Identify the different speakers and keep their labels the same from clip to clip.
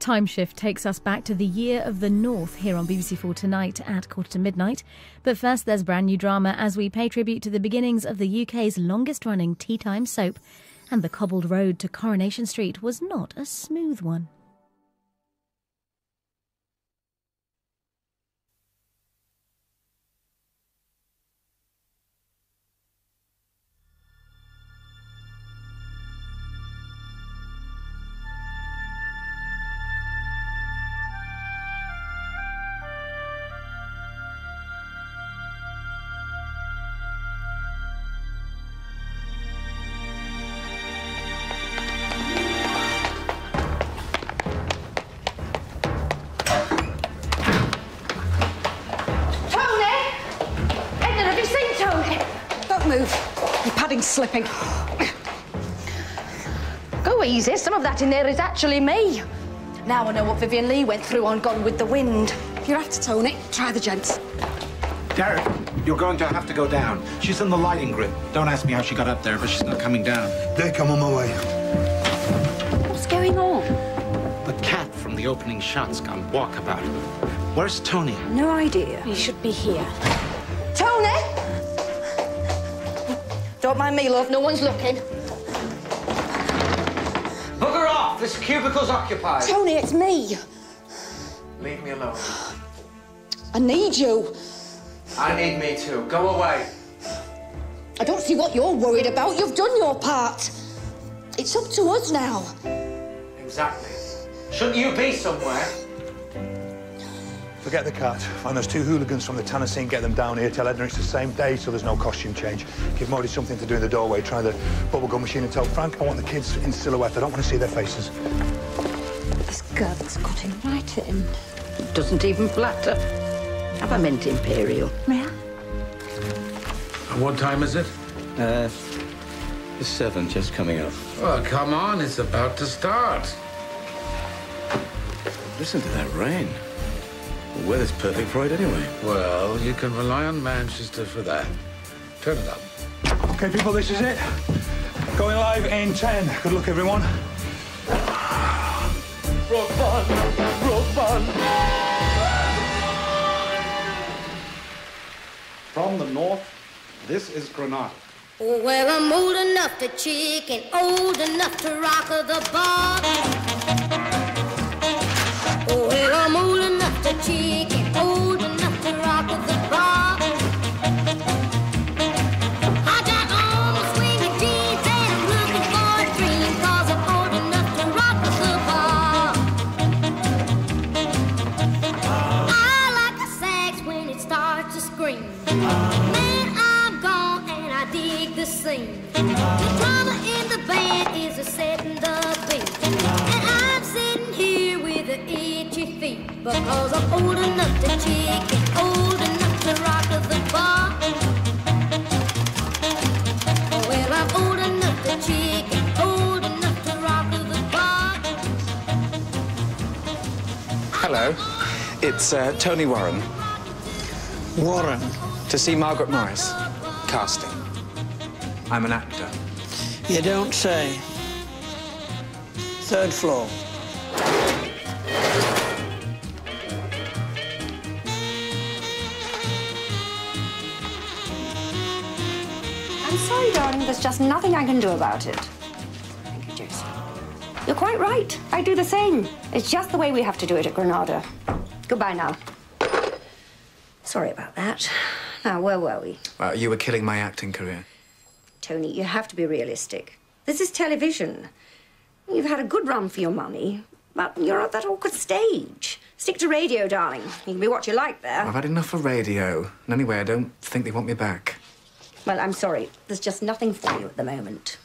Speaker 1: time shift takes us back to the year of the North here on BBC4 tonight at midnight. But first, there's brand new drama as we pay tribute to the beginnings of the UK's longest-running tea time soap. And the cobbled road to Coronation Street was not a smooth one.
Speaker 2: Move. Your padding's slipping.
Speaker 3: Go easy. Some of that in there is actually me. Now I know what Vivian Lee went through on Gone with the Wind.
Speaker 2: If you're after Tony, try the gents.
Speaker 4: Derek, you're going to have to go down. She's in the lighting grid. Don't ask me how she got up there, but she's not coming down.
Speaker 5: Dick, I'm on my way.
Speaker 3: What's going on?
Speaker 4: The cat from the opening shot's gone walkabout. Where's Tony?
Speaker 2: No idea. He should be here.
Speaker 3: Tony! Don't mind me, love. No one's looking.
Speaker 6: Bugger off! This cubicle's occupied.
Speaker 2: Tony, it's me.
Speaker 6: Leave me alone.
Speaker 2: I need you.
Speaker 6: I need me too. Go away.
Speaker 2: I don't see what you're worried about. You've done your part. It's up to us now.
Speaker 6: Exactly. Shouldn't you be somewhere?
Speaker 5: Forget the cat. Find those two hooligans from the Tanner scene, get them down here. Tell Edna it's the same day, so there's no costume change. Give Maudie something to do in the doorway. Try the bubblegum machine and tell Frank I want the kids in silhouette. I don't want to see their faces.
Speaker 2: This girl's got him right in.
Speaker 3: It doesn't even flatter. Have a mint imperial.
Speaker 2: May I?
Speaker 7: What time is it?
Speaker 8: It's 7, just coming up.
Speaker 7: Well, come on, it's about to start.
Speaker 8: Listen to that rain. The weather's perfect for it anyway.
Speaker 7: Well, you can rely on Manchester for that. Turn it up.
Speaker 5: OK, people, this is it. Going live in 10. Good luck, everyone.
Speaker 6: Rock fun.
Speaker 4: From the north, this is Granada.
Speaker 9: Oh, well, I'm old enough to chick and old enough to rock the bar. Oh, well, I'm old enough to chick and old enough to rock the bar. I got all my swinging jeans and I'm looking for a dream 'cause I'm old enough to rock the bar. I like a sax when it starts to scream. Then I'm gone and I dig the scene. The drama in the band is a setting the beat. And I'm sitting here with the itchy feet because I'm old enough to chick and old enough to rock the bar. Well, I'm old enough to chick and old enough to rock the bar.
Speaker 10: Hello, it's Tony Warren.
Speaker 11: Warren?
Speaker 10: To see Margaret Morris. Casting. I'm an actor.
Speaker 11: You don't say. 3rd floor.
Speaker 2: I'm sorry, darling. There's just nothing I can do about it. Thank you, Josie. You're quite right. I do the same. It's just the way we have to do it at Granada. Goodbye now. Sorry about that. Now, where were we?
Speaker 10: Well, you were killing my acting career.
Speaker 2: Tony, you have to be realistic. This is television. You've had a good run for your money, but you're at that awkward stage. Stick to radio, darling. You can be what you like there.
Speaker 10: I've had enough of radio. And anyway, I don't think they want me back.
Speaker 2: Well, I'm sorry. There's just nothing for you at the moment.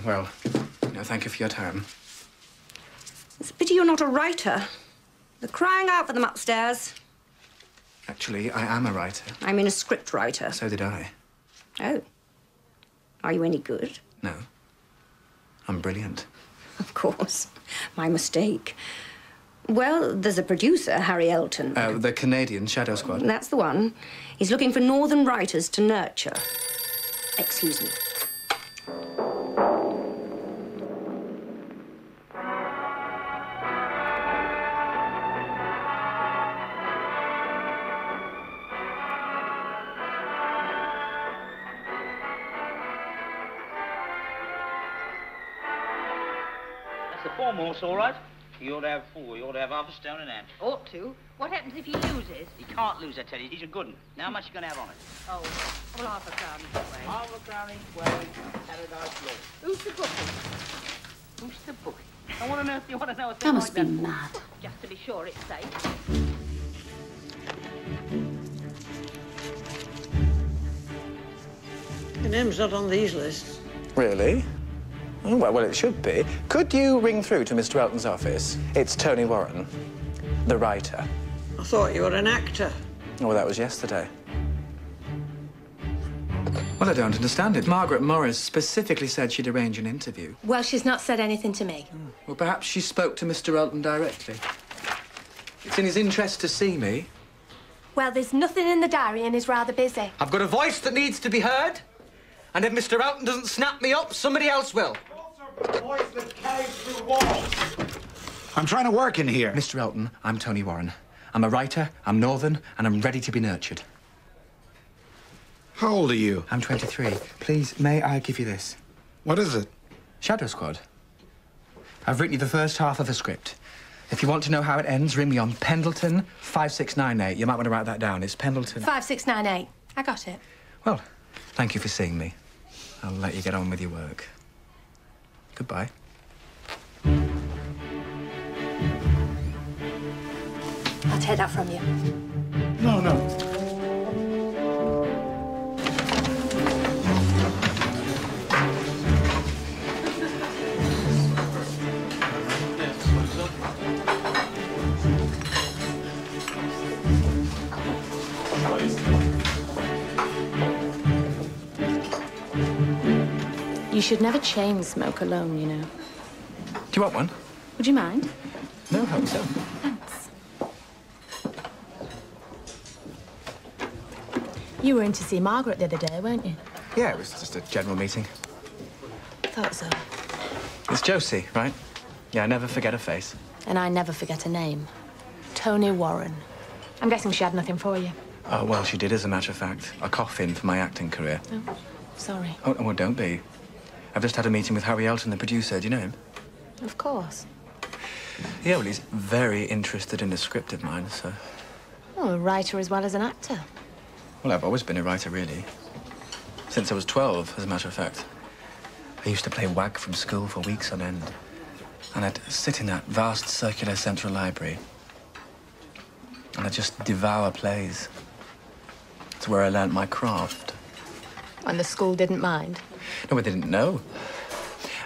Speaker 10: Well, thank you for your time.
Speaker 2: It's a pity you're not a writer. They're crying out for them upstairs.
Speaker 10: Actually, I am a writer.
Speaker 2: I mean a script writer.
Speaker 10: So did I.
Speaker 2: Oh. Are you any good?
Speaker 10: No. I'm brilliant.
Speaker 2: Of course. My mistake. Well, there's a producer, Harry Elton.
Speaker 10: The Canadian Shadow Squad.
Speaker 2: That's the one. He's looking for northern writers to nurture. Excuse me.
Speaker 12: The 4 morse, all right. You ought to have 4. You ought to have half a stone in hand.
Speaker 13: Ought to? What happens if he loses?
Speaker 12: He can't lose, I tell you. He's a good one. Now, how much you going to have on it?
Speaker 13: Oh, well, half a crown each way.
Speaker 12: Half a crown each way. Paradise Law.
Speaker 13: Who's the bookie?
Speaker 12: Who's the bookie? I want to know if you want to know a thing
Speaker 2: That must
Speaker 12: like
Speaker 2: be
Speaker 12: that.
Speaker 2: mad.
Speaker 13: Just to be sure it's safe.
Speaker 11: Your name's not on these lists.
Speaker 10: Really? Oh, well, it should be. Could you ring through to Mr. Elton's office? It's Tony Warren, the writer.
Speaker 11: I thought you were an actor.
Speaker 10: Oh, well, that was yesterday. Well, I don't understand it. Margaret Morris specifically said she'd arrange an interview.
Speaker 14: Well, she's not said anything to me.
Speaker 10: Well, perhaps she spoke to Mr. Elton directly. It's in his interest to see me.
Speaker 14: Well, there's nothing in the diary and he's rather busy.
Speaker 6: I've got a voice that needs to be heard. And if Mr. Elton doesn't snap me up, somebody else will.
Speaker 4: I'm trying to work in here.
Speaker 10: Mr. Elton, I'm Tony Warren. I'm a writer, I'm northern, and I'm ready to be nurtured.
Speaker 4: How old are you?
Speaker 10: I'm 23. Please, may I give you this?
Speaker 4: What is it?
Speaker 10: Shadow Squad. I've written you the first half of the script. If you want to know how it ends, ring me on Pendleton 5698. You might want to write that down. It's Pendleton...
Speaker 14: 5698. I got it.
Speaker 10: Well, thank you for seeing me. I'll let you get on with your work. Goodbye.
Speaker 14: I'll take that from you.
Speaker 4: No, no.
Speaker 3: You should never chain smoke alone, you know.
Speaker 10: Do you want one?
Speaker 3: Would you mind?
Speaker 10: No, hope so.
Speaker 3: Thanks. You were in to see Margaret the other day, weren't you?
Speaker 10: Yeah, it was just a general meeting.
Speaker 3: Thought so.
Speaker 10: It's Josie, right? Yeah, I never forget her face.
Speaker 3: And I never forget a name. Tony Warren. I'm guessing she had nothing for you.
Speaker 10: Oh, well, she did, as a matter of fact. A coffin for my acting career.
Speaker 3: Oh, sorry.
Speaker 10: Oh, well, don't be. I've just had a meeting with Harry Elton, the producer. Do you know him?
Speaker 3: Of course.
Speaker 10: Yeah, well, he's very interested in a script of mine, so...
Speaker 3: Oh, a writer as well as an actor.
Speaker 10: Well, I've always been a writer, really. Since I was 12, as a matter of fact. I used to play WAG from school for weeks on end. And I'd sit in that vast circular central library. And I'd just devour plays. It's where I learnt my craft.
Speaker 3: And the school didn't mind?
Speaker 10: No, but they didn't know.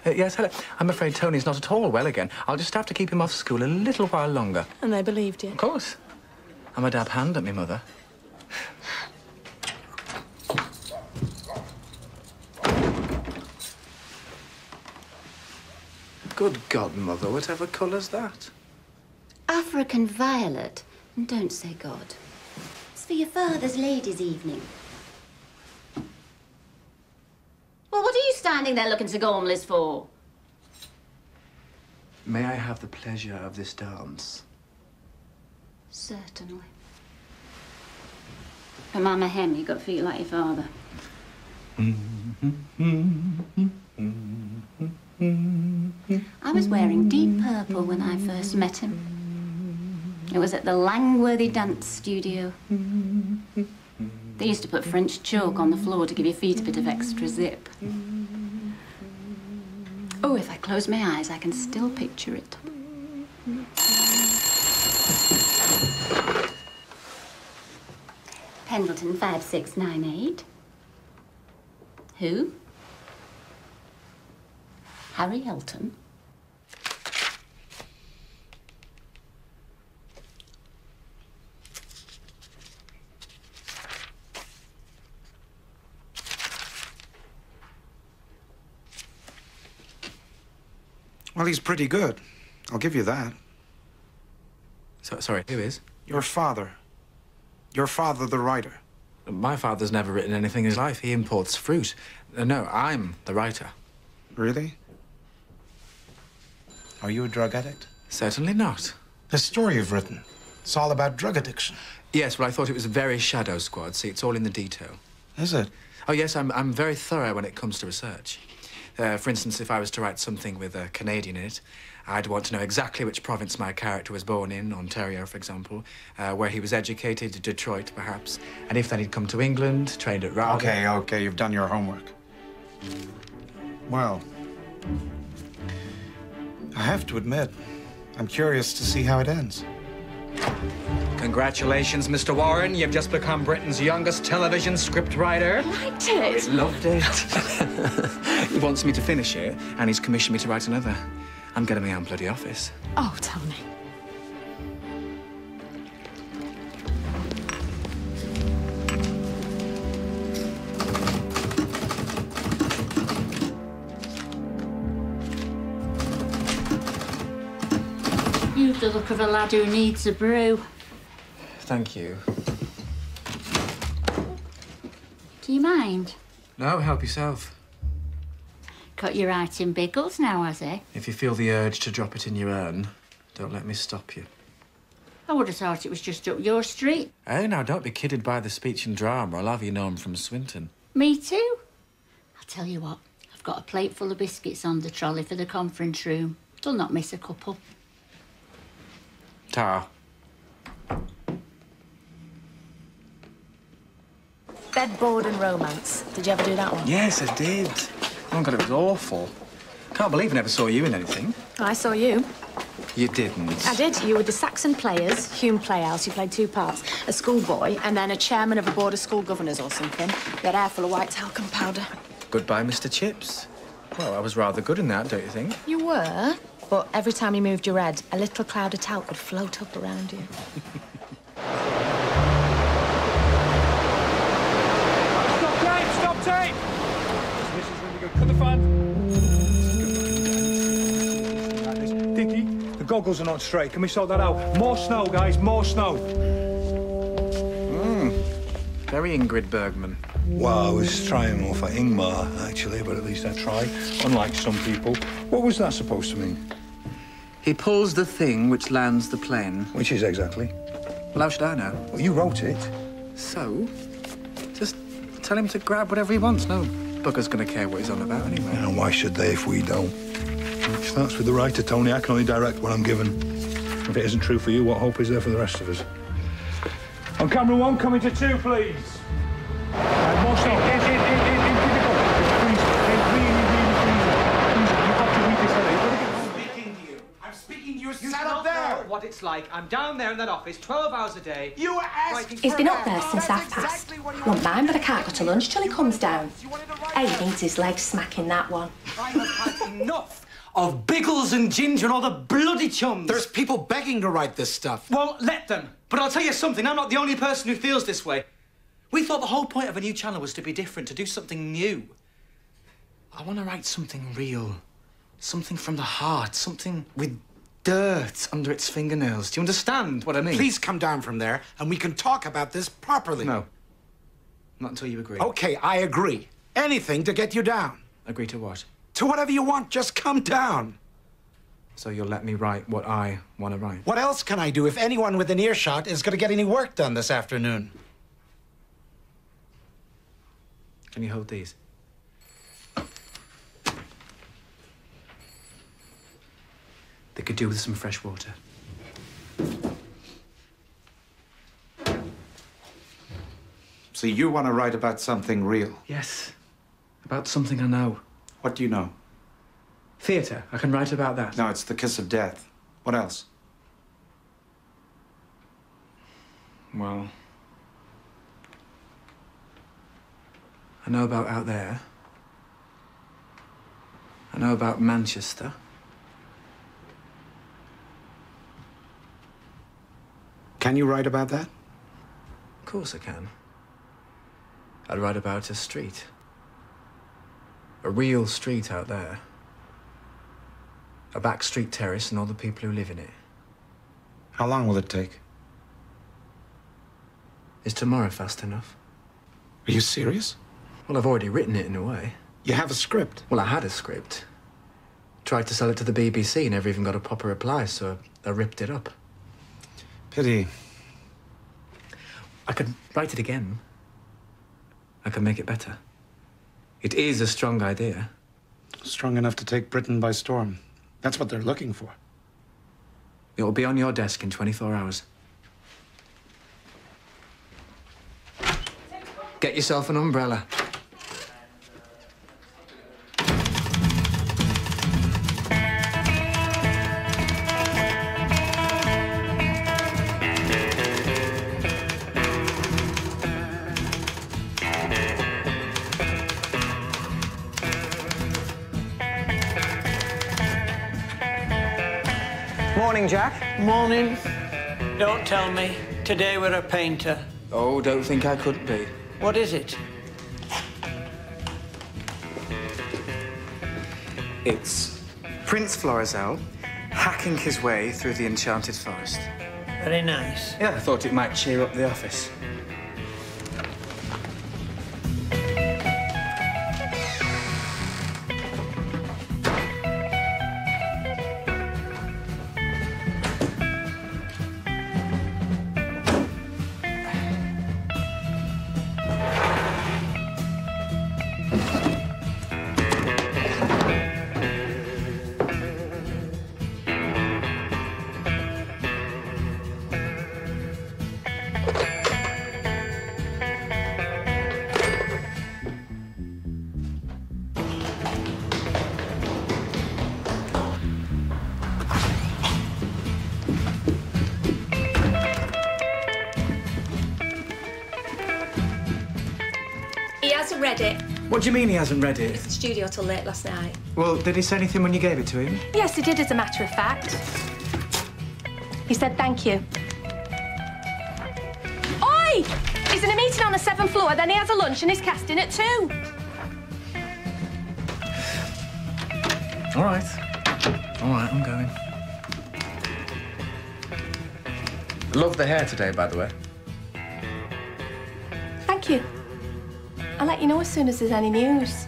Speaker 10: Yes, hello. I'm afraid Tony's not at all well again. I'll just have to keep him off school a little while longer.
Speaker 3: And they believed you?
Speaker 10: Of course. I'm a dab hand at me mother. Good God, Mother, whatever colour's that?
Speaker 2: African violet. And don't say God. It's for your father's ladies' evening. Well, what are you standing there looking so gormless for?
Speaker 10: May I have the pleasure of this dance?
Speaker 2: Certainly. But Mama Hem, you got feet like your father. I was wearing deep purple when I first met him. It was at the Langworthy Dance Studio. They used to put French chalk on the floor to give your feet a bit of extra zip. Oh, if I close my eyes, I can still picture it. Pendleton 5698. Who? Harry Elton.
Speaker 4: Well, he's pretty good. I'll give you that.
Speaker 10: Sorry, who is?
Speaker 4: Your father. Your father, the writer.
Speaker 10: My father's never written anything in his life. He imports fruit. No, I'm the writer.
Speaker 4: Really? Are you a drug addict?
Speaker 10: Certainly not.
Speaker 4: The story you've written, it's all about drug addiction.
Speaker 10: Yes, well, I thought it was very Shadow Squad. See, it's all in the detail.
Speaker 4: Is it?
Speaker 10: Oh, yes, I'm very thorough when it comes to research. For instance, if I was to write something with a Canadian in it, I'd want to know exactly which province my character was born in, Ontario, for example, where he was educated, Detroit, perhaps, and if then he'd come to England, trained at Raleigh.
Speaker 4: Okay, you've done your homework. Well, I have to admit, I'm curious to see how it ends.
Speaker 10: Congratulations, Mr. Warren. You've just become Britain's youngest television scriptwriter.
Speaker 3: I liked it.
Speaker 10: I loved it. He wants me to finish it, and he's commissioned me to write another. I'm getting my own bloody office.
Speaker 3: Oh, Tony.
Speaker 13: You've the look of a lad who needs a brew.
Speaker 10: Thank you.
Speaker 13: Do you mind?
Speaker 10: No, help yourself.
Speaker 13: Got you writing biggles now, has he?
Speaker 10: If you feel the urge to drop it in your urn, don't let me stop you.
Speaker 13: I would have thought it was just up your street.
Speaker 10: Hey, now, don't be kidded by the speech and drama. I'll have you know I'm from Swinton.
Speaker 13: Me too. I'll tell you what, I've got a plate full of biscuits on the trolley for the conference room. They'll not miss a couple.
Speaker 10: Ta.
Speaker 14: Bed, Board and Romance. Did you ever do that one?
Speaker 10: Yes, I did. Oh, God, it was awful. Can't believe I never saw you in anything.
Speaker 14: I saw you.
Speaker 10: You didn't.
Speaker 14: I did. You were the Saxon Players, Hume Playhouse. You played two parts. A schoolboy and then a chairman of a board of school governors or something. You had hair full of white talcum powder.
Speaker 10: Goodbye, Mr. Chips. Well, I was rather good in that, don't you think?
Speaker 14: You were, but every time you moved your head, a little cloud of talc would float up around you.
Speaker 5: Stop tape! This is really good. Cut the fan. Dickie, the goggles are not straight. Can we sort that out? More snow, guys, more snow.
Speaker 10: Very Ingrid Bergman.
Speaker 5: Well, I was trying more for Ingmar, actually, but at least I tried, unlike some people. What was that supposed to mean?
Speaker 10: He pulls the thing which lands the plane.
Speaker 5: Which is exactly?
Speaker 10: Well, how should I know?
Speaker 5: Well, you wrote it.
Speaker 10: So? Just tell him to grab whatever he wants. No bugger's gonna care what he's on about anyway.
Speaker 5: And why should they if we don't? It starts with the writer, Tony. I can only direct what I'm given. If it isn't true for you, what hope is there for the rest of us? On camera one, coming to two, please. More snow. In
Speaker 6: I'm speaking to you. Sat up there. What it's like. I'm down there in that office 12 hours a day. You were asking.
Speaker 14: He's been up there since half past. Won't mind, but I can't go to lunch till he comes down. He needs his legs smacking that one.
Speaker 6: I have had enough of Biggles and Ginger and all the bloody chums.
Speaker 4: There's people begging to write this stuff.
Speaker 6: Well, let them. But I'll tell you something, I'm not the only person who feels this way. We thought the whole point of a new channel was to be different, to do something new. I want to write something real. Something from the heart. Something with dirt under its fingernails. Do you understand what I mean?
Speaker 4: Please come down from there and we can talk about this properly.
Speaker 6: No. Not until you agree.
Speaker 4: Okay, I agree. Anything to get you down.
Speaker 10: Agree to what?
Speaker 4: To whatever you want, just come down.
Speaker 10: So you'll let me write what I want to write?
Speaker 4: What else can I do if anyone within earshot is going to get any work done this afternoon?
Speaker 10: Can you hold these? They could do with some fresh water.
Speaker 4: So you want to write about something real?
Speaker 10: Yes. About something I know.
Speaker 4: What do you know?
Speaker 10: Theatre. I can write about that.
Speaker 4: No, it's The Kiss of Death. What else?
Speaker 10: Well, I know about Out There. I know about Manchester.
Speaker 4: Can you write about that?
Speaker 10: Of course I can. I'd write about a street. A real street out there. A back street terrace and all the people who live in it.
Speaker 4: How long will it take?
Speaker 10: Is tomorrow fast enough?
Speaker 4: Are you serious?
Speaker 10: Well, I've already written it in a way.
Speaker 4: You have a script?
Speaker 10: Well, I had a script. Tried to sell it to the BBC, never even got a proper reply, so I ripped it up.
Speaker 4: Pity.
Speaker 10: I could write it again. I could make it better. It is a strong idea.
Speaker 4: Strong enough to take Britain by storm. That's what they're looking for.
Speaker 10: It will be on your desk in 24 hours. Get yourself an umbrella.
Speaker 15: Morning, Jack.
Speaker 11: Morning. Don't tell me. Today we're a painter.
Speaker 10: Oh, don't think I couldn't be.
Speaker 11: What is it?
Speaker 10: It's Prince Florizel hacking his way through the enchanted forest.
Speaker 11: Very nice.
Speaker 10: Yeah, I thought it might cheer up the office.
Speaker 14: He hasn't read it.
Speaker 10: What do you mean he hasn't read it?
Speaker 14: He's in the studio till late last night.
Speaker 10: Well, did he say anything when you gave it to him?
Speaker 14: Yes, he did, as a matter of fact. He said thank you. Oi! He's in a meeting on the 7th floor, then he has a lunch and he's casting at 2.
Speaker 10: All right. All right, I'm going. Love the hair today, by the way.
Speaker 14: Thank you. I'll let you know as soon as there's any news.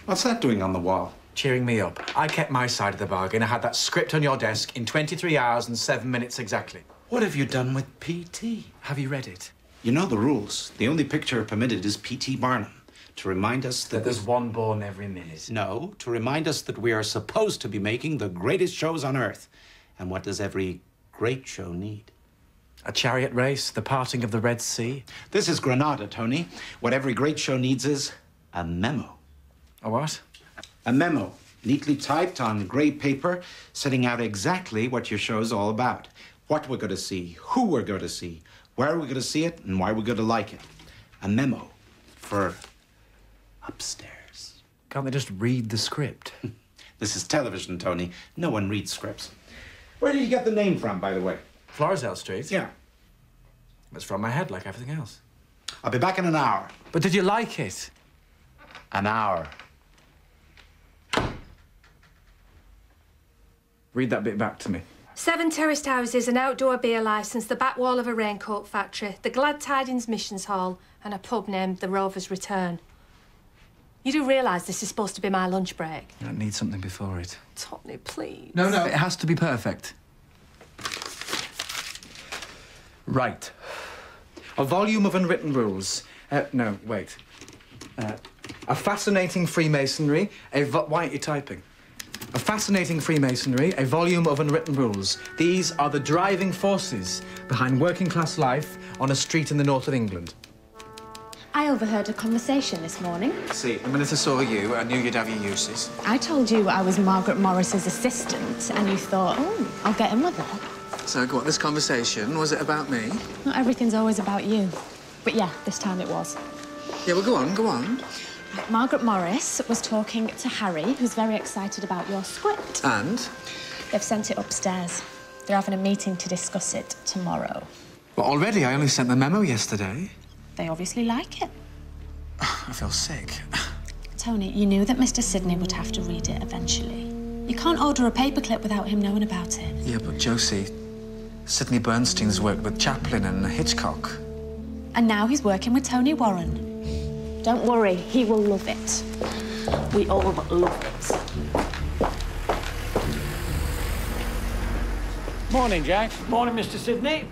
Speaker 4: What's that doing on the wall?
Speaker 6: Cheering me up. I kept my side of the bargain. I had that script on your desk in 23 hours and 7 minutes exactly.
Speaker 4: What have you done with P.T.?
Speaker 6: Have you read it?
Speaker 4: You know the rules. The only picture permitted is P.T. Barnum. To remind us that
Speaker 6: there's one born every minute.
Speaker 4: No, to remind us that we are supposed to be making the greatest shows on Earth. And what does every great show need?
Speaker 6: A chariot race, the parting of the Red Sea.
Speaker 4: This is Granada, Tony. What every great show needs is a memo.
Speaker 6: A what?
Speaker 4: A memo, neatly typed on grey paper, setting out exactly what your show's all about. What we're going to see, who we're going to see, where we're going to see it, and why we're going to like it. A memo for upstairs.
Speaker 6: Can't they just read the script?
Speaker 4: This is television, Tony. No one reads scripts. Where did you get the name from, by the way?
Speaker 6: Florizel Street?
Speaker 4: Yeah.
Speaker 6: It's from my head, like everything else.
Speaker 4: I'll be back in an hour.
Speaker 6: But did you like it?
Speaker 4: An hour.
Speaker 10: Read that bit back to me.
Speaker 14: 7 terraced houses, an outdoor beer licence, the back wall of a raincoat factory, the Glad Tidings Missions Hall, and a pub named the Rover's Return. You do realise this is supposed to be my lunch break?
Speaker 10: I need something before it.
Speaker 14: Tony, please.
Speaker 10: No, it has to be perfect. Right.
Speaker 6: A volume of unwritten rules. No, wait. A fascinating Freemasonry, why aren't you typing? A fascinating Freemasonry, a volume of unwritten rules. These are the driving forces behind working-class life on a street in the north of England.
Speaker 14: I overheard a conversation this morning.
Speaker 10: See, the minute I saw you, I knew you'd have your uses.
Speaker 14: I told you I was Margaret Morris's assistant, and you thought, oh, I'll get in with her.
Speaker 10: So, what, this conversation, was it about me?
Speaker 14: Not everything's always about you. But yeah, this time it was.
Speaker 10: Yeah, well, go on.
Speaker 14: Right, Margaret Morris was talking to Harry, who's very excited about your script.
Speaker 10: And?
Speaker 14: They've sent it upstairs. They're having a meeting to discuss it tomorrow.
Speaker 10: Well, already? I only sent the memo yesterday.
Speaker 14: They obviously like it.
Speaker 10: I feel sick.
Speaker 15: Tony, you knew that Mr. Sidney would have to read it eventually. You can't order a paperclip without him knowing about it.
Speaker 10: Yeah, but Josie, Sidney Bernstein's worked with Chaplin and Hitchcock.
Speaker 15: And now he's working with Tony Warren. Don't worry, he will love it. We all love it.
Speaker 7: Morning, Jack.
Speaker 11: Morning, Mr. Sidney.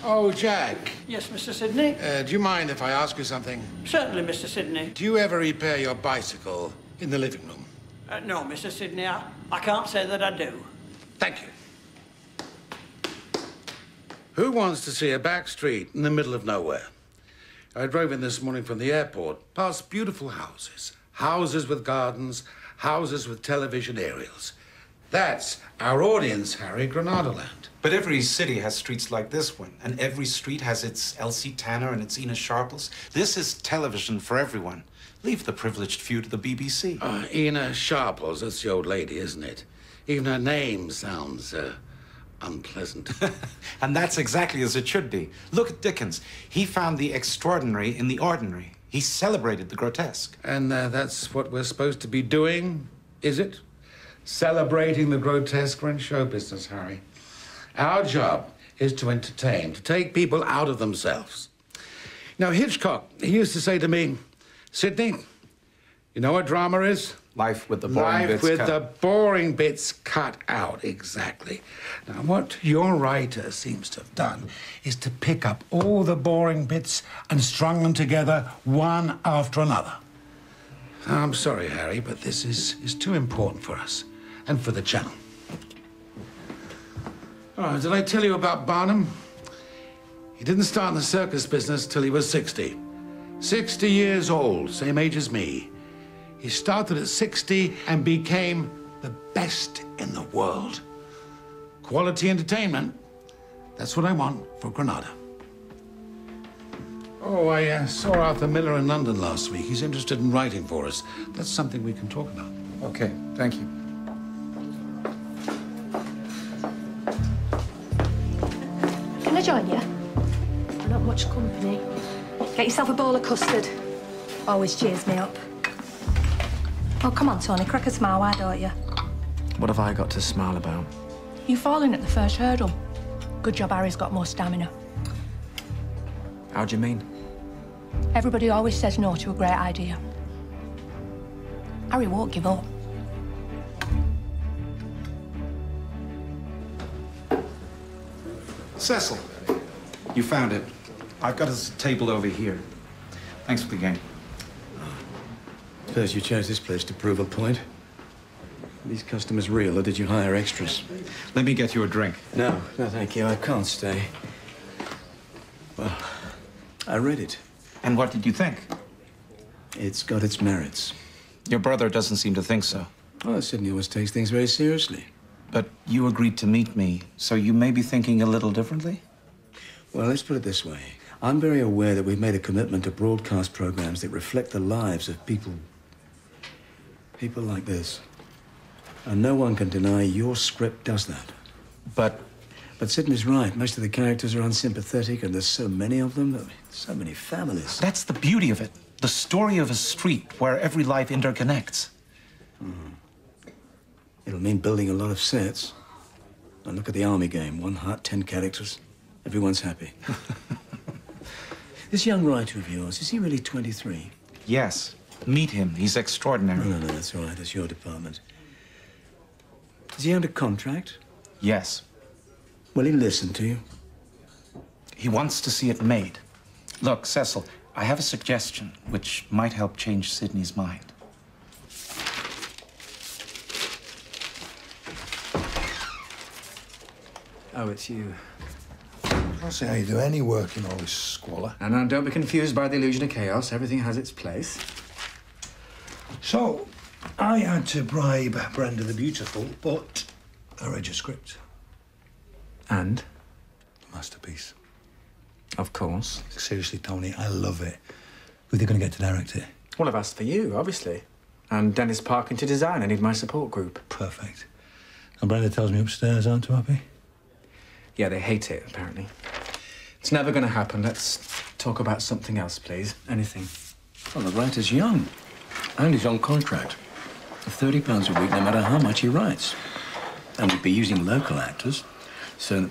Speaker 7: Oh, Jack.
Speaker 11: Yes, Mr. Sidney?
Speaker 7: Do you mind if I ask you something?
Speaker 11: Certainly, Mr. Sidney.
Speaker 7: Do you ever repair your bicycle in the living room?
Speaker 11: No, Mr. Sidney, I can't say that I do.
Speaker 7: Thank you. Who wants to see a back street in the middle of nowhere? I drove in this morning from the airport, past beautiful houses. Houses with gardens, houses with television aerials. That's our audience, Harry, Granada Land.
Speaker 4: But every city has streets like this one, and every street has its Elsie Tanner and its Ina Sharples. This is television for everyone. Leave the privileged few to the BBC.
Speaker 7: Ina Sharples, that's the old lady, isn't it? Even her name sounds, unpleasant.
Speaker 4: And that's exactly as it should be. Look at Dickens. He found the extraordinary in the ordinary. He celebrated the grotesque.
Speaker 7: And that's what we're supposed to be doing, is it? Celebrating the grotesque in show business, Harry. Our job is to entertain, to take people out of themselves. Now, Hitchcock, he used to say to me, Sidney, you know what drama is?
Speaker 4: Life with the boring bits cut.
Speaker 7: Life with the boring bits cut out, exactly. Now, what your writer seems to have done is to pick up all the boring bits and strung them together one after another. I'm sorry, Harry, but this is too important for us and for the channel. Oh, did I tell you about Barnum? He didn't start in the circus business till he was 60. 60 years old, same age as me. He started at 60 and became the best in the world. Quality entertainment, that's what I want for Granada. Oh, I saw Arthur Miller in London last week. He's interested in writing for us. That's something we can talk about.
Speaker 4: Okay, thank you.
Speaker 14: Can I join you? Not much company. Get yourself a bowl of custard. Always cheers me up. Oh, come on, Tony. Crack a smile, why don't you?
Speaker 10: What have I got to smile about?
Speaker 14: You falling at the first hurdle. Good job Harry's got more stamina.
Speaker 10: How do you mean?
Speaker 14: Everybody always says no to a great idea. Harry won't give up.
Speaker 4: Cecil, you found it. I've got a table over here. Thanks for the game.
Speaker 8: Suppose you chose this place to prove a point. Are these customers real, or did you hire extras?
Speaker 4: Let me get you a drink.
Speaker 8: No, thank you. I can't stay. Well, I read it.
Speaker 4: And what did you think?
Speaker 8: It's got its merits.
Speaker 4: Your brother doesn't seem to think so.
Speaker 8: Well, Sidney always takes things very seriously.
Speaker 4: But you agreed to meet me, so you may be thinking a little differently?
Speaker 8: Well, let's put it this way. I'm very aware that we've made a commitment to broadcast programs that reflect the lives of people like this. And no one can deny your script does that.
Speaker 4: But
Speaker 8: Sidney's right. Most of the characters are unsympathetic, and there's so many of them. I mean, so many families.
Speaker 4: That's the beauty of it. The story of a street where every life interconnects.
Speaker 8: It'll mean building a lot of sets. And look at the Army game. 1 hut, 10 characters. Everyone's happy. This young writer of yours, is he really 23?
Speaker 4: Yes. Meet him. He's extraordinary.
Speaker 8: No, that's all right. That's your department. Is he under contract?
Speaker 4: Yes.
Speaker 8: Will he listen to you?
Speaker 4: He wants to see it made. Look, Cecil, I have a suggestion which might help change Sidney's mind.
Speaker 10: Oh, it's you.
Speaker 5: I don't see how you do any work in all this squalor.
Speaker 10: And now, don't be confused by the illusion of chaos. Everything has its place.
Speaker 5: So, I had to bribe Brenda the Beautiful, but I read your script.
Speaker 10: And?
Speaker 5: Masterpiece.
Speaker 10: Of course.
Speaker 5: Seriously, Tony, I love it. Who are they going to get to direct it?
Speaker 10: Well, I've asked for you, obviously. And Dennis Parkin to design. I need my support group.
Speaker 5: Perfect. And Brenda tells me upstairs aren't too happy?
Speaker 10: Yeah, they hate it, apparently. It's never going to happen. Let's talk about something else, please. Anything.
Speaker 8: Well, the writer's young. And he's on contract. For £30 a week, no matter how much he writes. And we'd be using local actors, so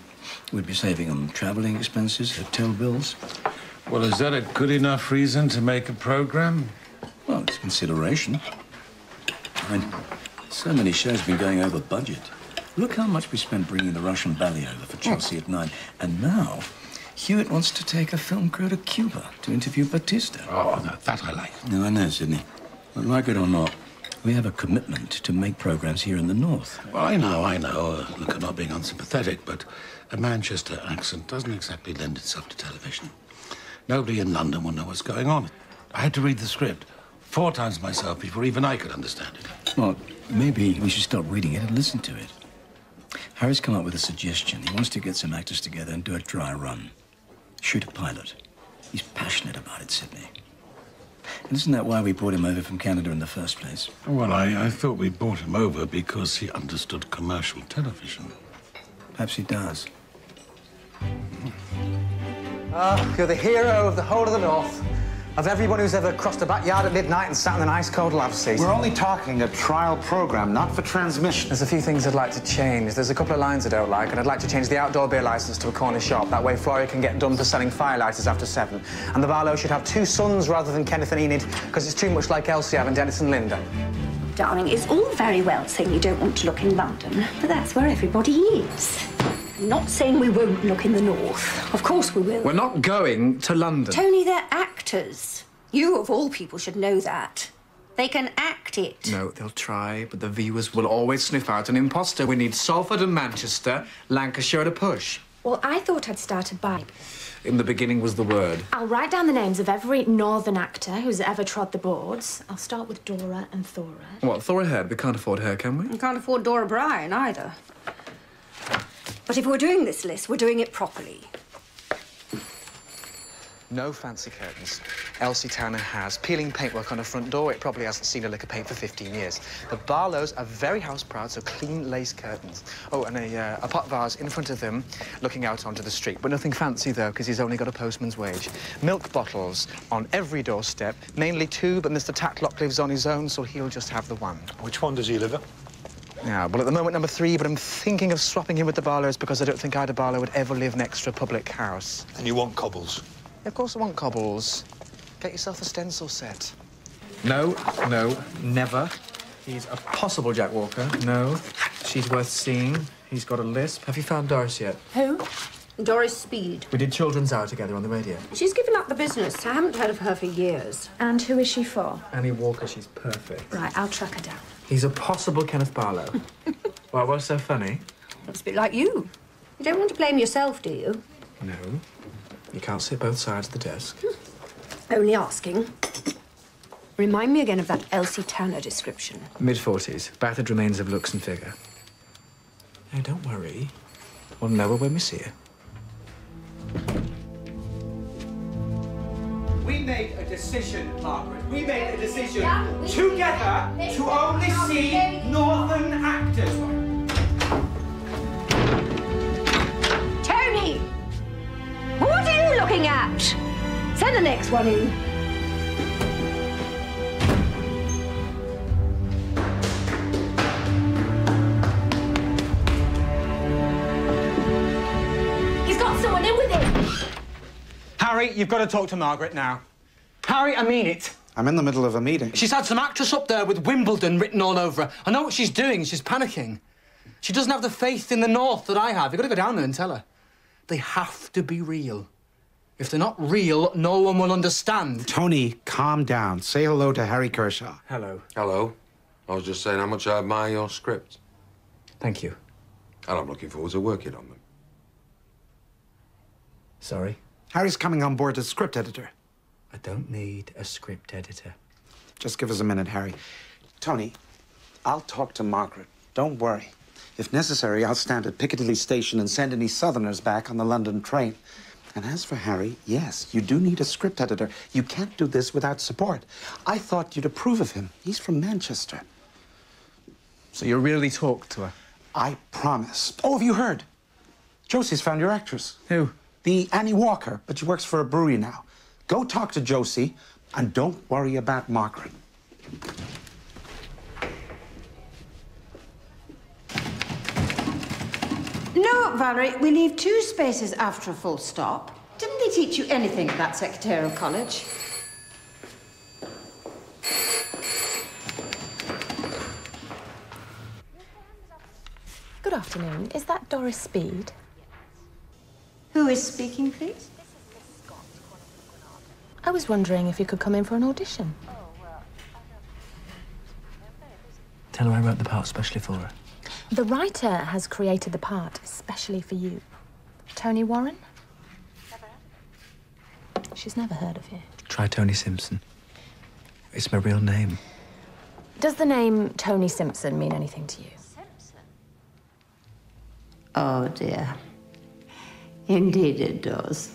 Speaker 8: we'd be saving on travelling expenses, hotel bills.
Speaker 7: Well, is that a good enough reason to make a program?
Speaker 8: Well, it's consideration. I mean, so many shows have been going over budget. Look how much we spent bringing the Russian ballet over for Chelsea at 9. And now, Hewitt wants to take a film crew to Cuba to interview Batista.
Speaker 7: Oh, no, that I like.
Speaker 8: No, I know, Sidney. But like it or not, we have a commitment to make programs here in the North.
Speaker 7: Well, I know. Look, I'm not being unsympathetic, but a Manchester accent doesn't exactly lend itself to television. Nobody in London will know what's going on. I had to read the script 4 times myself before even I could understand it.
Speaker 8: Well, maybe we should stop reading it and listen to it. Harry's come up with a suggestion. He wants to get some actors together and do a dry run. Shoot a pilot. He's passionate about it, Sidney. And isn't that why we brought him over from Canada in the first place?
Speaker 7: Well, I thought we brought him over because he understood commercial television.
Speaker 8: Perhaps he does.
Speaker 6: You're the hero of the whole of the North. Of everyone who's ever crossed the backyard at midnight and sat in an ice-cold lab seat.
Speaker 4: We're only talking a trial program, not for transmission.
Speaker 6: There's a few things I'd like to change. There's a couple of lines I don't like, and I'd like to change the outdoor beer licence to a corner shop. That way Flora can get done for selling firelighters after 7. And the Barlow should have 2 sons rather than Kenneth and Enid, because it's too much like Elsie having Dennis and Linda.
Speaker 2: Darling, it's all very well saying you don't want to look in London, but that's where everybody is. I'm not saying we won't look in the North. Of course we will.
Speaker 10: We're not going to London.
Speaker 2: Tony, they're actors. You, of all people, should know that. They can act it.
Speaker 10: No, they'll try, but the viewers will always sniff out an imposter. We need Salford and Manchester, Lancashire at a push.
Speaker 15: Well, I thought I'd started by...
Speaker 10: In the beginning was the word.
Speaker 15: I'll write down the names of every northern actor who's ever trod the boards. I'll start with Dora and Thora.
Speaker 10: What, Thora Head? We can't afford her, can we?
Speaker 2: We can't afford Dora Bryan, either. But if we're doing this list, we're doing it properly.
Speaker 10: No fancy curtains. Elsie Tanner has peeling paintwork on her front door. It probably hasn't seen a lick of paint for 15 years. The Barlows are very house-proud, so clean lace curtains. Oh, and a pot vase in front of them, looking out onto the street. But nothing fancy, though, because he's only got a postman's wage. Milk bottles on every doorstep, mainly 2, but Mr. Tatlock lives on his own, so he'll just have the 1.
Speaker 5: Which one does he live at?
Speaker 10: Yeah, well, at the moment, number 3, but I'm thinking of swapping him with the Barlows because I don't think Ida Barlow would ever live next to a public house.
Speaker 5: And you want cobbles?
Speaker 10: Of course I want cobbles. Get yourself a stencil set. No, never. He's a possible Jack Walker. No. She's worth seeing. He's got a lisp. Have you found Doris yet?
Speaker 2: Who? Doris Speed.
Speaker 10: We did Children's Hour together on the radio.
Speaker 2: She's given up the business. I haven't heard of her for years.
Speaker 15: And who is she for?
Speaker 10: Annie Walker, she's perfect.
Speaker 15: Right, I'll track her down.
Speaker 10: He's a possible Kenneth Barlow. Well, what's so funny?
Speaker 2: It's a bit like you. You don't want to blame yourself, do you?
Speaker 10: No. You can't sit both sides of the desk.
Speaker 2: Only asking. Remind me again of that Elsie Tanner description.
Speaker 10: Mid-40s, battered remains of looks and figure. No, don't worry. We'll know her when we see her.
Speaker 6: We made a decision, Margaret. We made a decision together to only see northern actors.
Speaker 2: Tony! What are you looking at? Send the next one in.
Speaker 15: He's got someone in with him.
Speaker 6: Harry, you've got to talk to Margaret now. Harry, I mean it.
Speaker 4: I'm in the middle of a meeting.
Speaker 6: She's had some actress up there with Wimbledon written all over her. I know what she's doing. She's panicking. She doesn't have the faith in the North that I have. You've got to go down there and tell her. They have to be real. If they're not real, no one will understand.
Speaker 4: Tony, calm down. Say hello to Harry Kershaw.
Speaker 10: Hello.
Speaker 16: Hello. I was just saying how much I admire your scripts.
Speaker 10: Thank you.
Speaker 16: And I'm looking forward to working on them.
Speaker 10: Sorry?
Speaker 4: Harry's coming on board as script editor.
Speaker 10: I don't need a script editor.
Speaker 4: Just give us a minute, Harry. Tony, I'll talk to Margaret. Don't worry. If necessary, I'll stand at Piccadilly Station and send any Southerners back on the London train. And as for Harry, yes, you do need a script editor. You can't do this without support. I thought you'd approve of him. He's from Manchester.
Speaker 10: So you really talked to her?
Speaker 4: I promise. Oh, have you heard? Josie's found your actress.
Speaker 10: Who?
Speaker 4: The Annie Walker, but she works for a brewery now. Go talk to Josie, and don't worry about Margaret.
Speaker 2: No, Valerie, we leave 2 spaces after a full stop. Didn't they teach you anything at that secretarial college?
Speaker 15: Good afternoon. Is that Doris Speed?
Speaker 2: Who is speaking, please?
Speaker 15: I was wondering if you could come in for an audition.
Speaker 10: Tell her I wrote the part specially for her.
Speaker 15: The writer has created the part especially for you. Tony Warren? She's never heard of you.
Speaker 10: Try Tony Simpson. It's my real name.
Speaker 15: Does the name Tony Simpson mean anything to you?
Speaker 2: Oh, dear. Indeed it does.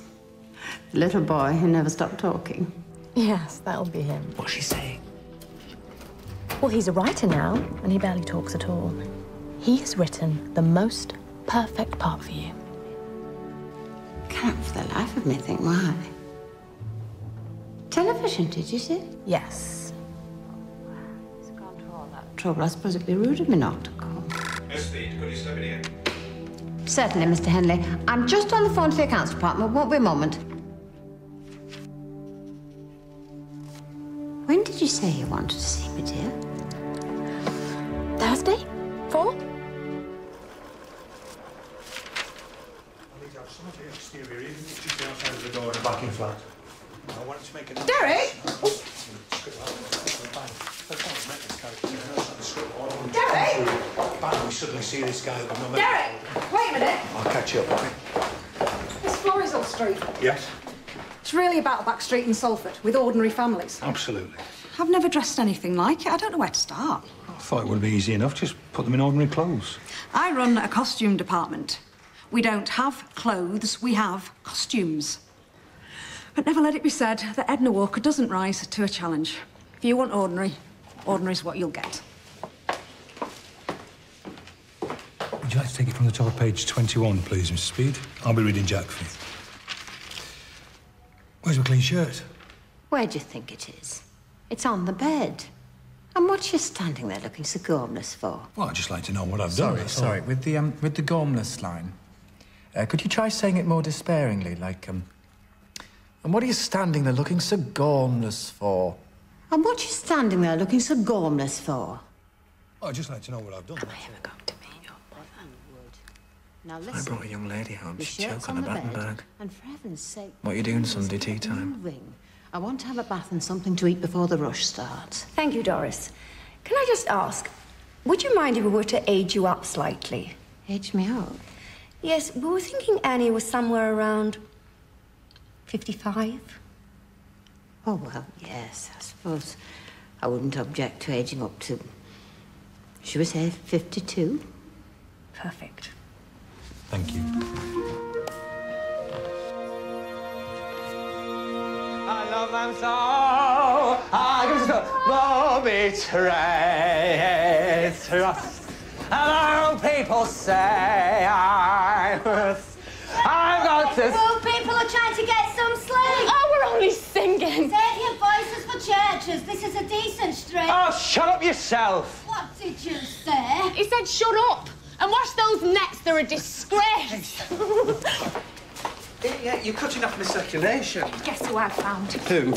Speaker 2: The little boy who never stopped talking.
Speaker 15: Yes, that'll be him.
Speaker 10: What's she saying?
Speaker 15: Well, he's a writer now, and he barely talks at all. He has written the most perfect part for you.
Speaker 2: Can't for the life of me think why. Television, did you say?
Speaker 15: Yes.
Speaker 2: It's gone to all that trouble. I suppose it'd be rude of me not to come.
Speaker 5: Miss Speed, could you step in here?
Speaker 2: Certainly, Mr. Henley. I'm just on the phone to the accounts department. Won't be a moment. When did you say you wanted to see me, dear?
Speaker 15: Thursday? 4?
Speaker 5: I need to have some of the exterior, even if it's just outside of the door in the backing flat. I wanted to make a...
Speaker 2: Derek! Derek!
Speaker 5: Bang, we suddenly see this guy that we've not met.
Speaker 2: Derek! Wait a minute.
Speaker 5: I'll catch you up, okay?
Speaker 14: It's Florizel Street.
Speaker 5: Yes?
Speaker 14: It's really about a back street in Salford with ordinary families.
Speaker 5: Absolutely.
Speaker 14: I've never dressed anything like it. I don't know where to start.
Speaker 5: I thought it would be easy enough. Just put them in ordinary clothes.
Speaker 14: I run a costume department. We don't have clothes, we have costumes. But never let it be said that Edna Walker doesn't rise to a challenge. If you want ordinary, ordinary's what you'll get.
Speaker 5: Would you like to take it from the top of page 21, please, Mr. Speed? I'll be reading Jack for you. Where's my clean shirt?
Speaker 2: Where do you think it is? It's on the bed. And what's you standing there looking so gormless for?
Speaker 5: Well, I'd just like to know what I've done. that's all.
Speaker 10: Sorry. With the gormless line, could you try saying it more despairingly, like, and what are you standing there looking so gormless for?
Speaker 2: And what you standing there looking so gormless for?
Speaker 5: Well, I'd just like to know what I've done.
Speaker 15: Am I ever going to meet your mother?
Speaker 2: Now
Speaker 10: I
Speaker 2: listen.
Speaker 10: brought a young lady home.
Speaker 2: The
Speaker 10: She'd
Speaker 2: shirt's
Speaker 10: choke on the
Speaker 2: the bed,
Speaker 10: Battenberg.
Speaker 2: and for heaven's sake...
Speaker 10: What are you doing Sunday tea time?
Speaker 2: Ring. I want to have a bath and something to eat before the rush starts.
Speaker 17: Thank you, Doris. Can I just ask, would you mind if we were to age you up slightly?
Speaker 2: Age me up?
Speaker 17: Yes, we were thinking Annie was somewhere around 55.
Speaker 2: Oh, well, yes, I suppose I wouldn't object to aging up to, should we say, 52?
Speaker 17: Perfect.
Speaker 5: Thank you.
Speaker 6: I love them so. I can still betray trust. And our people say I've got this.
Speaker 9: Well, people are trying to get some sleep.
Speaker 15: Oh, we're only singing.
Speaker 9: Save your voices for churches. This is a decent street.
Speaker 6: Oh, shut up yourself.
Speaker 9: What did you say?
Speaker 15: He said shut up and wash those nets. They're a disgrace.
Speaker 6: Yeah, you're cutting off my circulation.
Speaker 15: Guess who I found?
Speaker 6: Who?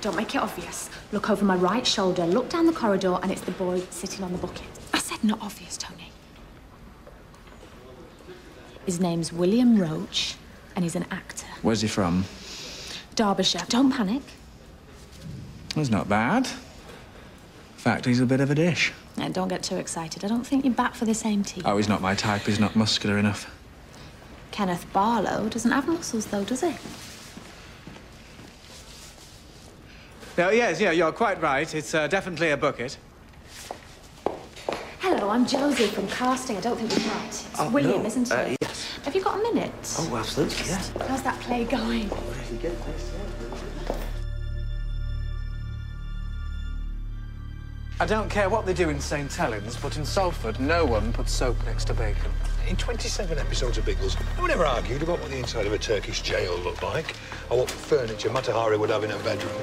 Speaker 15: Don't make it obvious. Look over my right shoulder, look down the corridor, and it's the boy sitting on the bucket. I said not obvious, Tony. His name's William Roach, and he's an actor.
Speaker 10: Where's he from?
Speaker 15: Derbyshire. Don't panic.
Speaker 10: He's not bad. In fact, he's a bit of a dish.
Speaker 15: And don't get too excited. I don't think you're back for the same team.
Speaker 10: Oh, he's not my type. He's not muscular enough.
Speaker 15: Kenneth Barlow doesn't have muscles, though, does he?
Speaker 6: No, yes, yeah, you're quite right. It's definitely a bucket.
Speaker 15: Hello, I'm Josie from casting. I don't think you're right. It's William, isn't it?
Speaker 6: Yes.
Speaker 15: Have you got a minute?
Speaker 6: Oh, absolutely, yes.
Speaker 15: How's that play going?
Speaker 10: I don't care what they do in St Helens, but in Salford, no one puts soap next to bacon.
Speaker 5: In 27 episodes of Biggles, no one ever argued about what the inside of a Turkish jail looked like, or what furniture Matahari would have in her bedroom.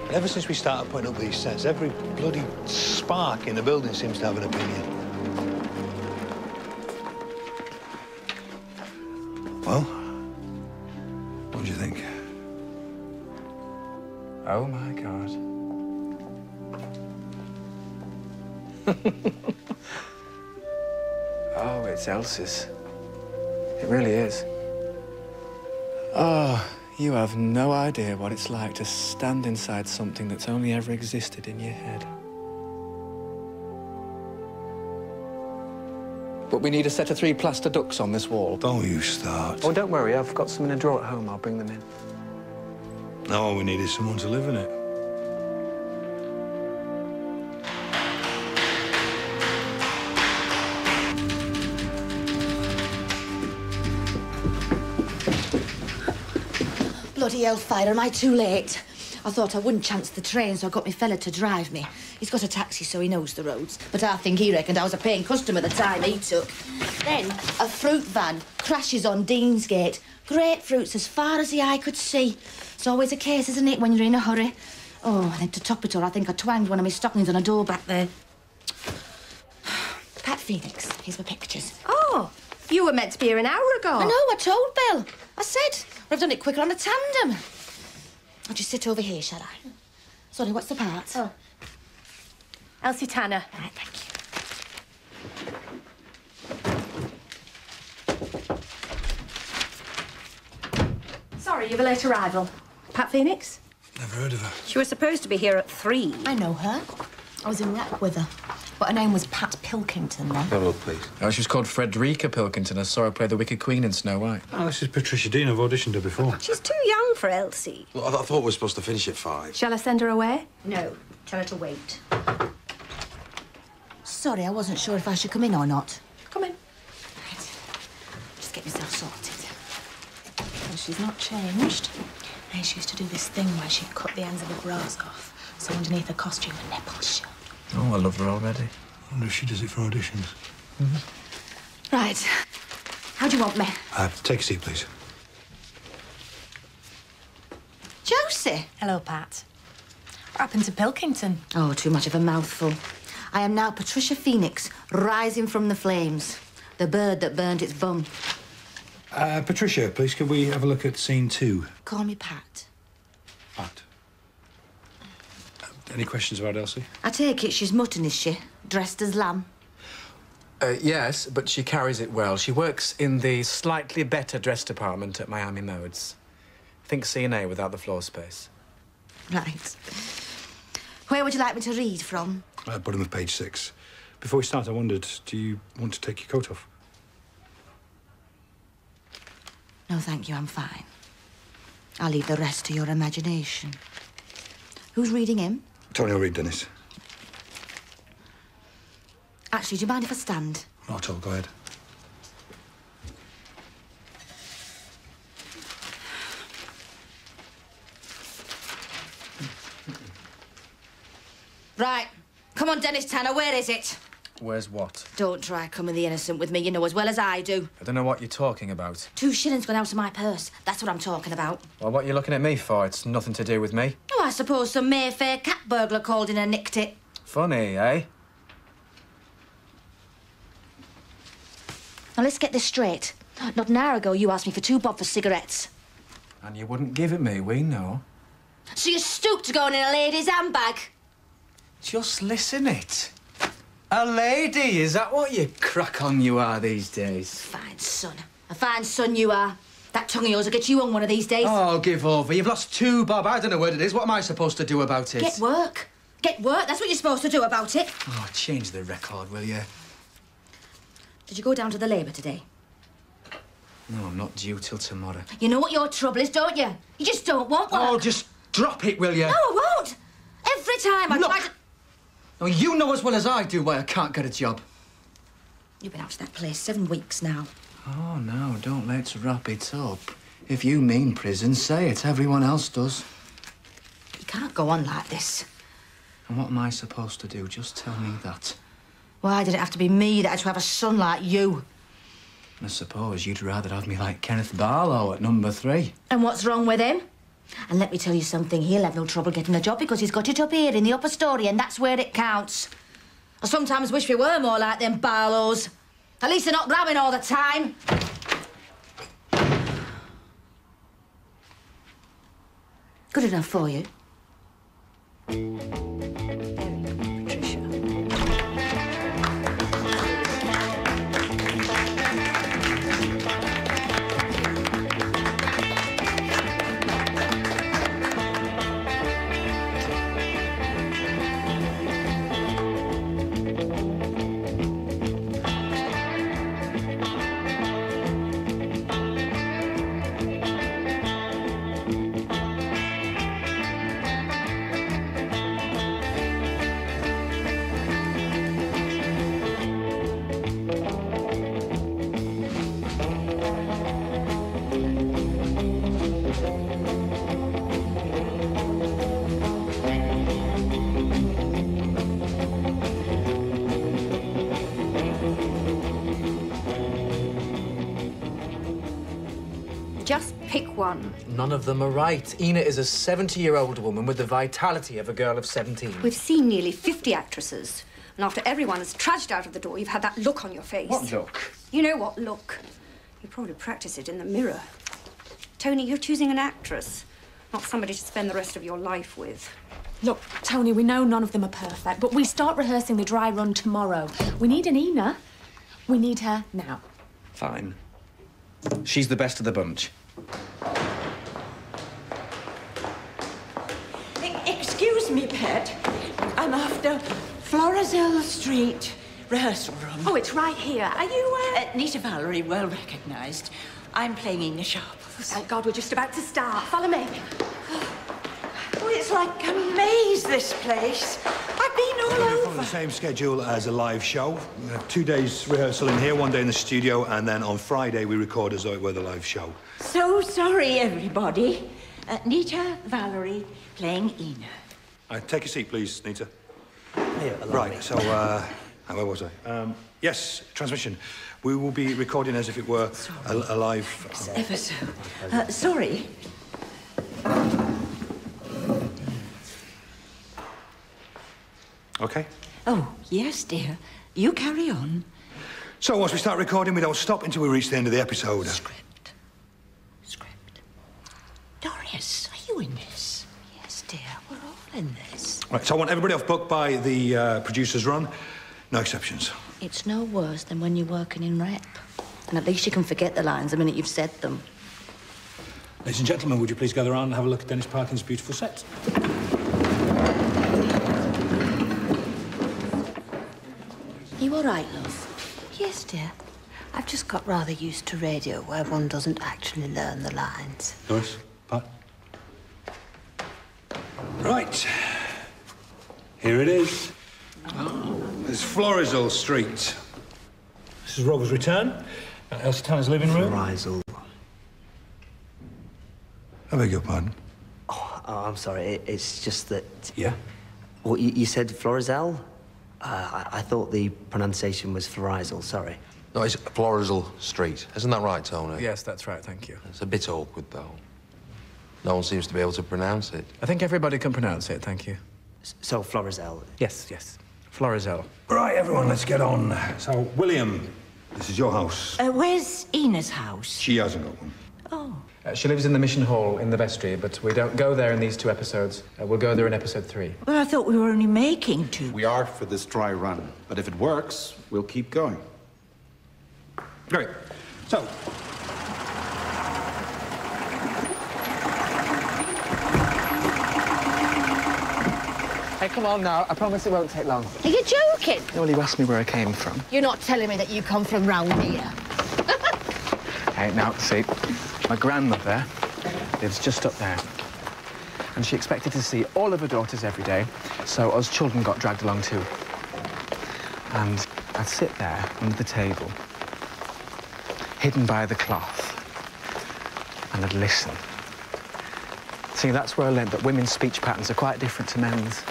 Speaker 5: And ever since we started putting up these sets, every bloody spark in the building seems to have an opinion. Well, what do you think?
Speaker 10: Oh, my God. Oh, it's Elsie's. It really is. Oh, you have no idea what it's like to stand inside something that's only ever existed in your head. But we need a set of 3 plaster ducks on this wall.
Speaker 5: Don't you start.
Speaker 10: Oh, don't worry. I've got some in a drawer at home. I'll bring them in.
Speaker 5: Now all we need is someone to live in it.
Speaker 3: Bloody hellfire, am I too late? I thought I wouldn't chance the train, so I got my fella to drive me. He's got a taxi, so he knows the roads. But I think he reckoned I was a paying customer the time he took. Then a fruit van crashes on Deansgate. Grapefruits as far as the eye could see. It's always a case, isn't it, when you're in a hurry? Oh, and then to top it all, I think I twanged one of my stockings on a door back there. Pat Phoenix, here's my pictures.
Speaker 14: Oh, you were meant to be here an hour ago.
Speaker 3: I know, I told Bill. I said, I've done it quicker on a tandem. I'll just sit over here, shall I? Sorry, what's the part?
Speaker 14: Oh. Elsie Tanner.
Speaker 3: Right, thank
Speaker 14: you. Sorry, you've a late arrival. Pat Phoenix?
Speaker 5: Never heard of her.
Speaker 2: She was supposed to be here at 3.
Speaker 15: I know her. I was in rep with her. But her name was Pat Pilkington then.
Speaker 16: Have a look, please.
Speaker 10: Oh, she was called Frederica Pilkington. I saw her play the Wicked Queen in Snow White.
Speaker 5: Oh, this is Patricia Dean. I've auditioned her before.
Speaker 2: She's too young for Elsie.
Speaker 16: Well, I thought we were supposed to finish at 5.
Speaker 14: Shall I send her away?
Speaker 2: No, tell her to wait.
Speaker 3: Sorry, I wasn't sure if I should come in or not.
Speaker 14: Come in.
Speaker 3: Right. Just get myself sorted.
Speaker 15: Well, she's not changed. And she used to do this thing where she'd cut the ends of her bras off, so underneath her costume her nipples showed.
Speaker 10: Oh, I love her already.
Speaker 5: I wonder if she does it for auditions.
Speaker 3: Right. How do you want me?
Speaker 5: Take a seat, please.
Speaker 3: Josie.
Speaker 15: Hello, Pat. What happened to Pilkington?
Speaker 3: Oh, too much of a mouthful. I am now Patricia Phoenix, rising from the flames. The bird that burned its bum.
Speaker 5: Patricia, please, could we have a look at scene 2?
Speaker 3: Call me Pat.
Speaker 5: Pat. Any questions about Elsie?
Speaker 3: I take it she's mutton, is she? Dressed as lamb?
Speaker 10: Yes, but she carries it well. She works in the slightly better dress department at Miami Modes. Think C&A without the floor space.
Speaker 3: Right. Where would you like me to read from?
Speaker 5: Bottom of page 6. Before we start, I wondered, do you want to take your coat off?
Speaker 3: No, thank you, I'm fine. I'll leave the rest to your imagination. Who's reading him?
Speaker 5: Tony will read, Dennis.
Speaker 3: Actually, do you mind if I stand?
Speaker 5: Not at all, go ahead.
Speaker 3: Right. Come on, Dennis Tanner, where is it?
Speaker 10: Where's what?
Speaker 3: Don't try coming the innocent with me, you know as well as I do.
Speaker 10: I don't know what you're talking about.
Speaker 3: 2 shillings gone out of my purse. That's what I'm talking about.
Speaker 10: Well, what are you looking at me for? It's nothing to do with me.
Speaker 3: Oh, I suppose some Mayfair cat burglar called in and nicked it.
Speaker 10: Funny, eh?
Speaker 3: Now, let's get this straight. Not an hour ago, you asked me for 2 bob for cigarettes.
Speaker 10: And you wouldn't give it me, we know.
Speaker 3: So you stooped to going in a lady's handbag?
Speaker 10: Just listen it. A lady, is that what you crack on you are these days?
Speaker 3: Fine son. A fine son you are. That tongue of yours will get you on one of these days.
Speaker 6: Oh, give over. You've lost 2 bob. I don't know what it is. What am I supposed to do about it?
Speaker 3: Get work. Get work. That's what you're supposed to do about it.
Speaker 6: Oh, change the record, will you?
Speaker 3: Did you go down to the Labour today?
Speaker 6: No, I'm not due till tomorrow.
Speaker 3: You know what your trouble is, don't you? You just don't want work.
Speaker 6: Oh, just drop it, will you?
Speaker 3: No, I won't. Every time I try to...
Speaker 6: Oh, you know as well as I do why I can't get a job.
Speaker 3: You've been out to that place 7 weeks now.
Speaker 10: Oh, no, don't let's wrap it up. If you mean prison, say it. Everyone else does.
Speaker 3: You can't go on like this.
Speaker 10: And what am I supposed to do? Just tell me that.
Speaker 3: Why did it have to be me that had to have a son like you?
Speaker 10: I suppose you'd rather have me like Kenneth Barlow at number 3.
Speaker 3: And what's wrong with him? And let me tell you something, he'll have no trouble getting a job because he's got it up here in the upper story, and that's where it counts. I sometimes wish we were more like them Barlows. At least they're not grabbing all the time. Good enough for you.
Speaker 2: Just pick one.
Speaker 6: None of them are right. Ina is a 70-year-old woman with the vitality of a girl of 17.
Speaker 2: We've seen nearly 50 actresses, and after everyone has trudged out of the door, you've had that look on your face.
Speaker 6: What look?
Speaker 2: You know what look. You probably practice it in the mirror. Tony, you're choosing an actress, not somebody to spend the rest of your life with.
Speaker 15: Look, Tony, we know none of them are perfect, but we start rehearsing the dry run tomorrow. We need an Ina. We need her now.
Speaker 10: Fine. She's the best of the bunch.
Speaker 18: Excuse me, Pet. I'm after Florizel Street rehearsal room.
Speaker 15: Oh, it's right here. Are you,
Speaker 18: Nita Valerie, well recognised. I'm playing Ina Sharp.
Speaker 15: Oh, thank God, we're just about to start. Follow me.
Speaker 18: Oh, it's like a maze, this place. I've been all
Speaker 5: We're
Speaker 18: over.
Speaker 5: on the same schedule as a live show. We have 2 days rehearsal in here, 1 day in the studio, and then on Friday we record as though it were the live show.
Speaker 18: So sorry, everybody. Nita Valerie playing Ina.
Speaker 5: Take a seat, please, Nita.
Speaker 19: Here,
Speaker 5: Right, so, where was I? Yes, transmission. We will be recording as if it were a live...
Speaker 18: Ever so. Sorry.
Speaker 5: OK?
Speaker 18: Oh, yes, dear. You carry on.
Speaker 5: So, once we start recording, we don't stop until we reach the end of the episode.
Speaker 18: Doris, are you in this? Yes, dear. We're all in this.
Speaker 5: Right, so I want everybody off book by the producer's run. No exceptions.
Speaker 3: It's no worse than when you're working in rep. And at least you can forget the lines the minute you've said them.
Speaker 5: Ladies and gentlemen, would you please gather around and have a look at Dennis Parkin's beautiful set?
Speaker 3: You all right, love?
Speaker 20: Yes, dear. I've just got rather used to radio where one doesn't actually learn the lines.
Speaker 5: Doris, Pat. Right. Here it is. It's Florizel Street. This is Rover's return. Elsie Tanner's living room.
Speaker 19: Florizel.
Speaker 5: I beg your pardon?
Speaker 19: Oh, I'm sorry. It's just that...
Speaker 5: Yeah?
Speaker 19: Well, you said Florizel? I thought the pronunciation was Florizel, sorry.
Speaker 16: No, it's Florizel Street. Isn't that right, Tony?
Speaker 10: Yes, that's right, thank you.
Speaker 16: It's a bit awkward, though. No one seems to be able to pronounce it.
Speaker 10: I think everybody can pronounce it, thank you.
Speaker 19: So, Florizel?
Speaker 10: Yes, yes. Florizel.
Speaker 5: Right, everyone, let's get on. So, William, this is your house.
Speaker 18: Where's Ina's house?
Speaker 5: She hasn't got one.
Speaker 18: Oh.
Speaker 10: She lives in the mission hall in the vestry, but we don't go there in these 2 episodes. We'll go there in episode 3.
Speaker 18: Well, I thought we were only making 2.
Speaker 4: We are for this dry run, but if it works, we'll keep going.
Speaker 5: Great. So,
Speaker 10: hey, come on now. I promise it won't take long.
Speaker 3: Are you joking?
Speaker 10: Well, you asked me where I came from.
Speaker 3: You're not telling me that you come from round here.
Speaker 10: Hey, now, see, my grandmother lives just up there. And she expected to see all of her daughters every day, so us children got dragged along too. And I'd sit there under the table, hidden by the cloth, and I'd listen. See, that's where I learned that women's speech patterns are quite different to men's.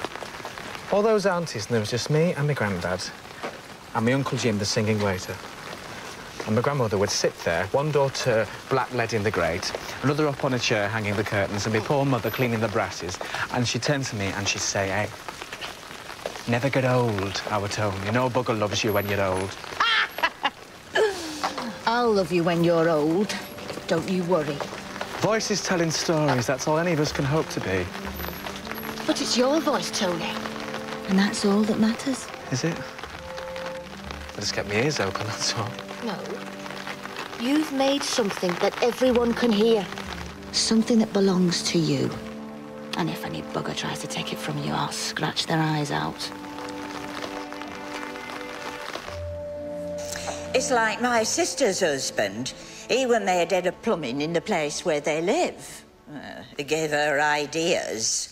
Speaker 10: All those aunties, and there was just me and my granddad, and my Uncle Jim, the singing waiter. And my grandmother would sit there, one daughter black lead in the grate, another up on a chair hanging the curtains, and my poor mother cleaning the brasses. And she'd turn to me and she'd say, hey, never get old, our Tony. No bugger loves you when you're old.
Speaker 3: I'll love you when you're old. Don't you worry.
Speaker 10: Voices telling stories, that's all any of us can hope to be.
Speaker 3: But it's your voice, Tony. And that's all that matters.
Speaker 10: Is it? I just kept my ears open, that's all.
Speaker 3: No. You've made something that everyone can hear. Something that belongs to you. And if any bugger tries to take it from you, I'll scratch their eyes out.
Speaker 18: It's like my sister's husband. He were made head of plumbing in the place where they live. He gave her ideas.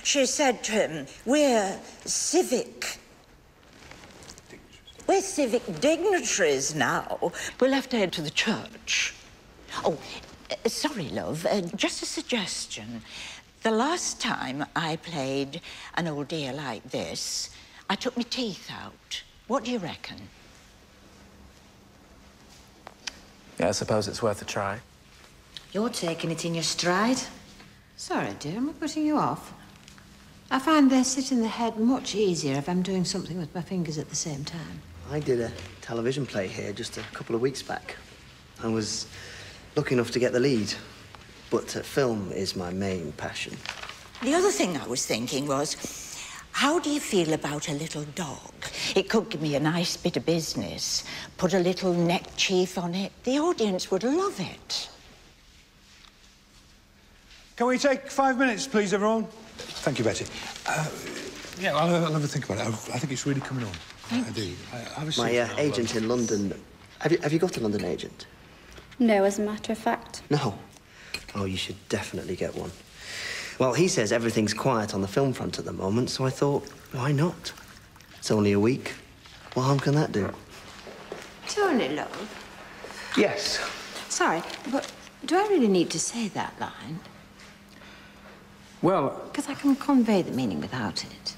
Speaker 18: She said to him, we're civic dignitaries now. We'll have to head to the church. Oh, sorry, love, just a suggestion. The last time I played an old dear like this, I took my teeth out. What do you reckon?
Speaker 10: Yeah, I suppose it's worth a try.
Speaker 3: You're taking it in your stride.
Speaker 20: Sorry, dear, am I putting you off? I find they sit in the head much easier if I'm doing something with my fingers at the same time.
Speaker 19: I did a television play here just a couple of weeks back. I was lucky enough to get the lead, but film is my main passion.
Speaker 18: The other thing I was thinking was, how do you feel about a little dog? It could give me a nice bit of business. Put a little neckerchief on it. The audience would love it.
Speaker 5: Can we take 5 minutes, please, everyone? Thank you, Betty. Yeah, I'll have a think about it. I think it's really coming on. I do.
Speaker 19: My agent in London... Have you got a London agent?
Speaker 21: No, as a matter of fact.
Speaker 19: No? Oh, you should definitely get one. Well, he says everything's quiet on the film front at the moment, so I thought, why not? It's only a week. What harm can that do?
Speaker 20: Tony, love.
Speaker 19: Yes.
Speaker 20: Sorry, but do I really need to say that line?
Speaker 10: Well...
Speaker 20: Because I can convey the meaning without it.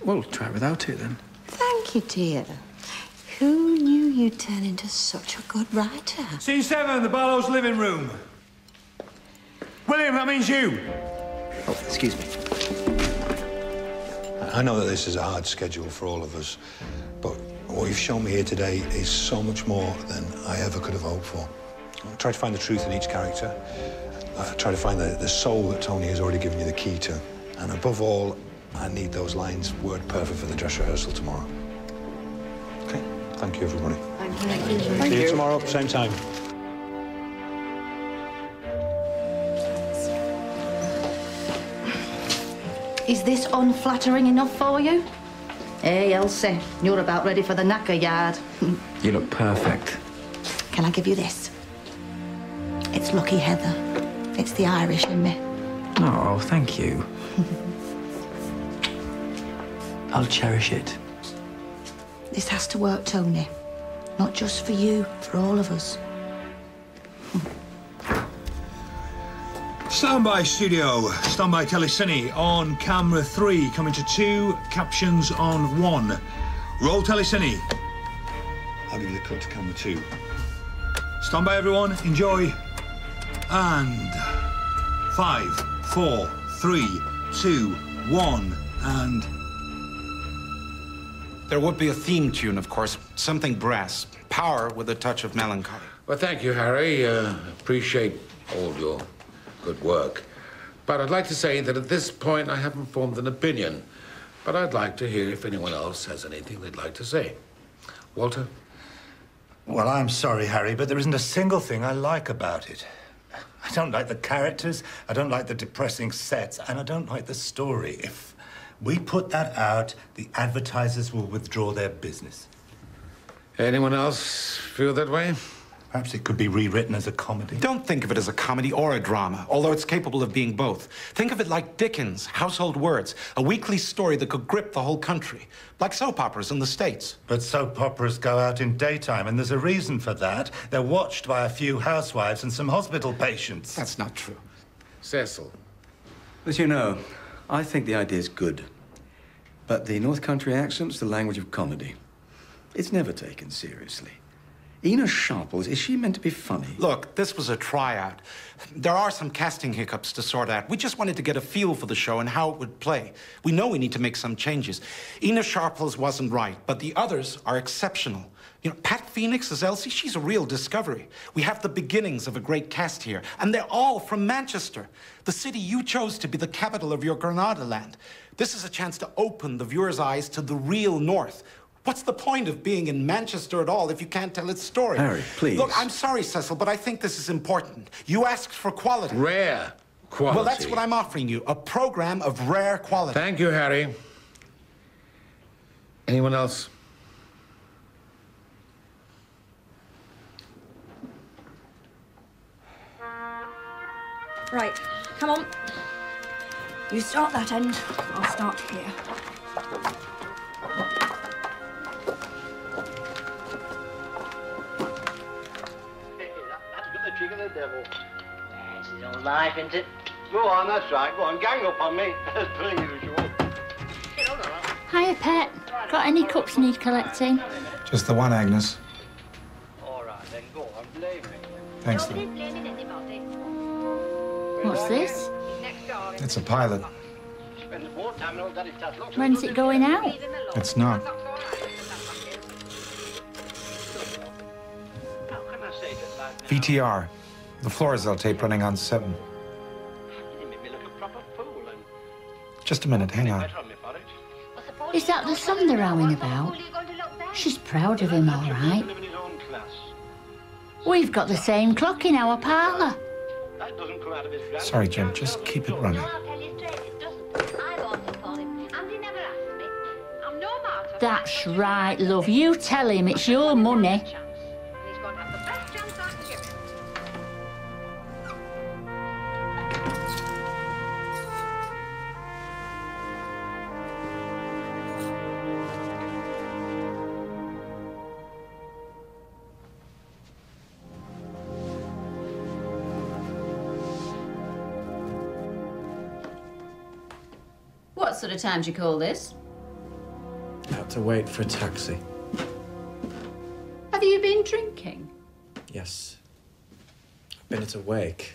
Speaker 10: Well, try it without it, then.
Speaker 20: Thank you, dear. Who knew you'd turn into such a good writer?
Speaker 5: Scene 7, the Barlow's living room. William, that means you.
Speaker 19: Oh, excuse me.
Speaker 5: I know that this is a hard schedule for all of us, but what you've shown me here today is so much more than I ever could have hoped for. I'll try to find the truth in each character. Try to find the soul that Tony has already given you the key to. And above all, I need those lines word perfect for the dress rehearsal tomorrow. Okay, thank you, everybody.
Speaker 20: Thank you.
Speaker 5: See you tomorrow, same time.
Speaker 3: Is this unflattering enough for you? Hey, Elsie, you're about ready for the knacker yard.
Speaker 10: You look perfect.
Speaker 3: Can I give you this? It's Lucky Heather. It's the Irish in me.
Speaker 10: Oh, thank you. I'll cherish it.
Speaker 3: This has to work, Tony. Not just for you, for all of us.
Speaker 5: Stand by, studio. Stand by, Telecine. On camera 3, coming to 2, captions on 1. Roll Telecine. I'll give you the cut to camera 2. Stand by, everyone. Enjoy. And 5, 4, 3, 2, 1, and...
Speaker 4: There would be a theme tune, of course, something brass. Power with a touch of melancholy.
Speaker 7: Well, thank you, Harry. Appreciate all your good work. But I'd like to say that at this point I haven't formed an opinion. But I'd like to hear if anyone else has anything they'd like to say. Walter?
Speaker 22: Well, I'm sorry, Harry, but there isn't a single thing I like about it. I don't like the characters, I don't like the depressing sets, and I don't like the story. If we put that out, the advertisers will withdraw their business.
Speaker 7: Anyone else feel that way?
Speaker 22: Perhaps it could be rewritten as a comedy.
Speaker 4: Don't think of it as a comedy or a drama, although it's capable of being both. Think of it like Dickens' Household Words, a weekly story that could grip the whole country, like soap operas in the States.
Speaker 22: But soap operas go out in daytime, and there's a reason for that. They're watched by a few housewives and some hospital patients.
Speaker 4: That's not true.
Speaker 7: Cecil?
Speaker 8: As you know, I think the idea's good. But the North Country accent's the language of comedy. It's never taken seriously. Ina Sharples, is she meant to be funny?
Speaker 4: Look, this was a tryout. There are some casting hiccups to sort out. We just wanted to get a feel for the show and how it would play. We know we need to make some changes. Ina Sharples wasn't right, but the others are exceptional. You know, Pat Phoenix as Elsie, she's a real discovery. We have the beginnings of a great cast here, and they're all from Manchester, the city you chose to be the capital of your Granada land. This is a chance to open the viewer's eyes to the real North. What's the point of being in Manchester at all if you can't tell its story?
Speaker 8: Harry, please.
Speaker 4: Look, I'm sorry, Cecil, but I think this is important. You asked for quality.
Speaker 7: Rare quality.
Speaker 4: Well, that's what I'm offering you, a program of rare quality.
Speaker 7: Thank you, Harry. Anyone else?
Speaker 17: Right, come on. You start that end, I'll start here.
Speaker 1: The devil. This is all life, isn't it? Go on, that's right. Go on, gang up on me. That's pretty usual.
Speaker 13: Hiya, Pet. Got any cups need collecting?
Speaker 4: Just the one, Agnes.
Speaker 1: All right, then go on, blame me.
Speaker 4: Thanks, though.
Speaker 13: What's this?
Speaker 4: It's a pilot.
Speaker 13: When's it going out?
Speaker 4: It's not. VTR. The Florizel tape running on 7. Just a minute, hang on.
Speaker 13: Is that the son they're rowing about? She's proud of him, all right. We've got the same clock in our parlour.
Speaker 4: Sorry, Jim, just keep it running.
Speaker 13: That's right, love. You tell him it's your money.
Speaker 12: What sort of time do you call this?
Speaker 10: I had to wait for a taxi.
Speaker 12: Have you been drinking?
Speaker 10: Yes. I've been at a wake.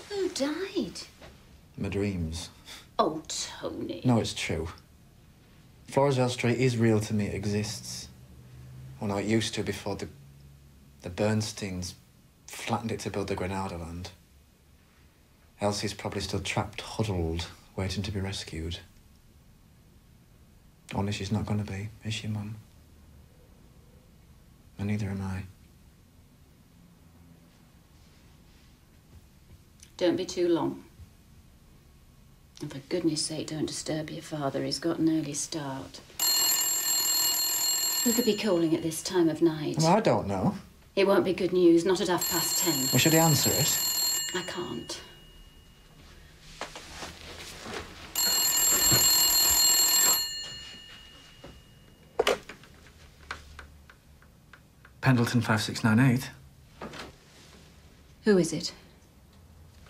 Speaker 12: Who died?
Speaker 10: My dreams.
Speaker 12: Oh, Tony.
Speaker 10: No, it's true. Florizel Street is real to me. It exists. Well, no, it used to before the Bernsteins flattened it to build the Granada land. Elsie's probably still trapped, huddled, waiting to be rescued. Only she's not going to be, is she, Mum? And neither am I.
Speaker 12: Don't be too long. And for goodness sake, don't disturb your father. He's got an early start. Who could be calling at this time of night?
Speaker 10: Well, I don't know.
Speaker 12: It won't be good news, not at 10:30.
Speaker 10: Well, should he answer it?
Speaker 12: I can't.
Speaker 10: Pendleton 5698.
Speaker 12: Who is it?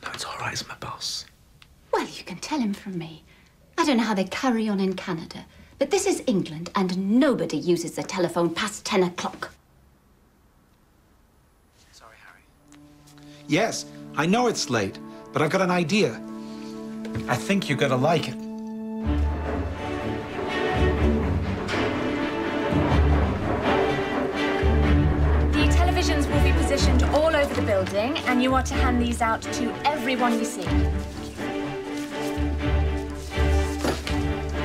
Speaker 10: No, it's all right. It's my boss.
Speaker 12: Well, you can tell him from me. I don't know how they carry on in Canada, but this is England, and nobody uses the telephone past 10 o'clock.
Speaker 10: Sorry, Harry.
Speaker 4: Yes, I know it's late, but I've got an idea. I think you're gonna like it.
Speaker 15: Televisions will be positioned all over the building, and you are to hand these out to everyone you see.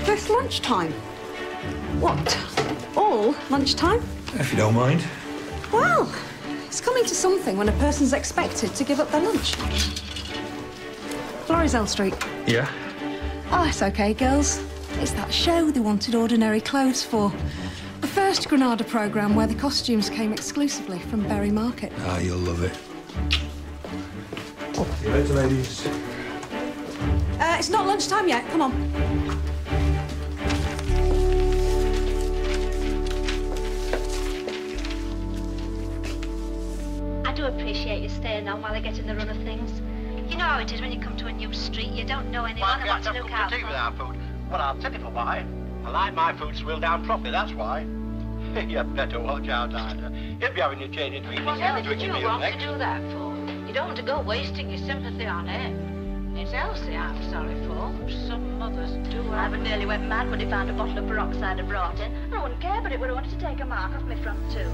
Speaker 17: It's lunchtime. What? All lunchtime?
Speaker 5: If you don't mind.
Speaker 17: Well, it's coming to something when a person's expected to give up their lunch. Florizel Street.
Speaker 5: Yeah?
Speaker 17: Oh, it's okay, girls. It's that show they wanted ordinary clothes for. The first Granada programme where the costumes came exclusively from Berry Market.
Speaker 5: Ah, you'll love it. See you later, ladies.
Speaker 17: It's not lunchtime yet. Come on.
Speaker 23: I do appreciate you staying on while I get in the run of things. You know how it is when you come to a new street. You don't know anyone and what to look out for.
Speaker 1: Well, I'll tell you for why. I like my food swilled down properly, that's why. You better watch out, Ida. You'll be having your change in treatment.
Speaker 9: What else would you want to do that for? You don't want to go wasting your sympathy on him. It's Elsie I'm sorry for. Some mothers do.
Speaker 23: Ivan nearly went mad when he found a bottle of peroxide I brought in. I wouldn't care, but it would have wanted to take a mark off my front too. You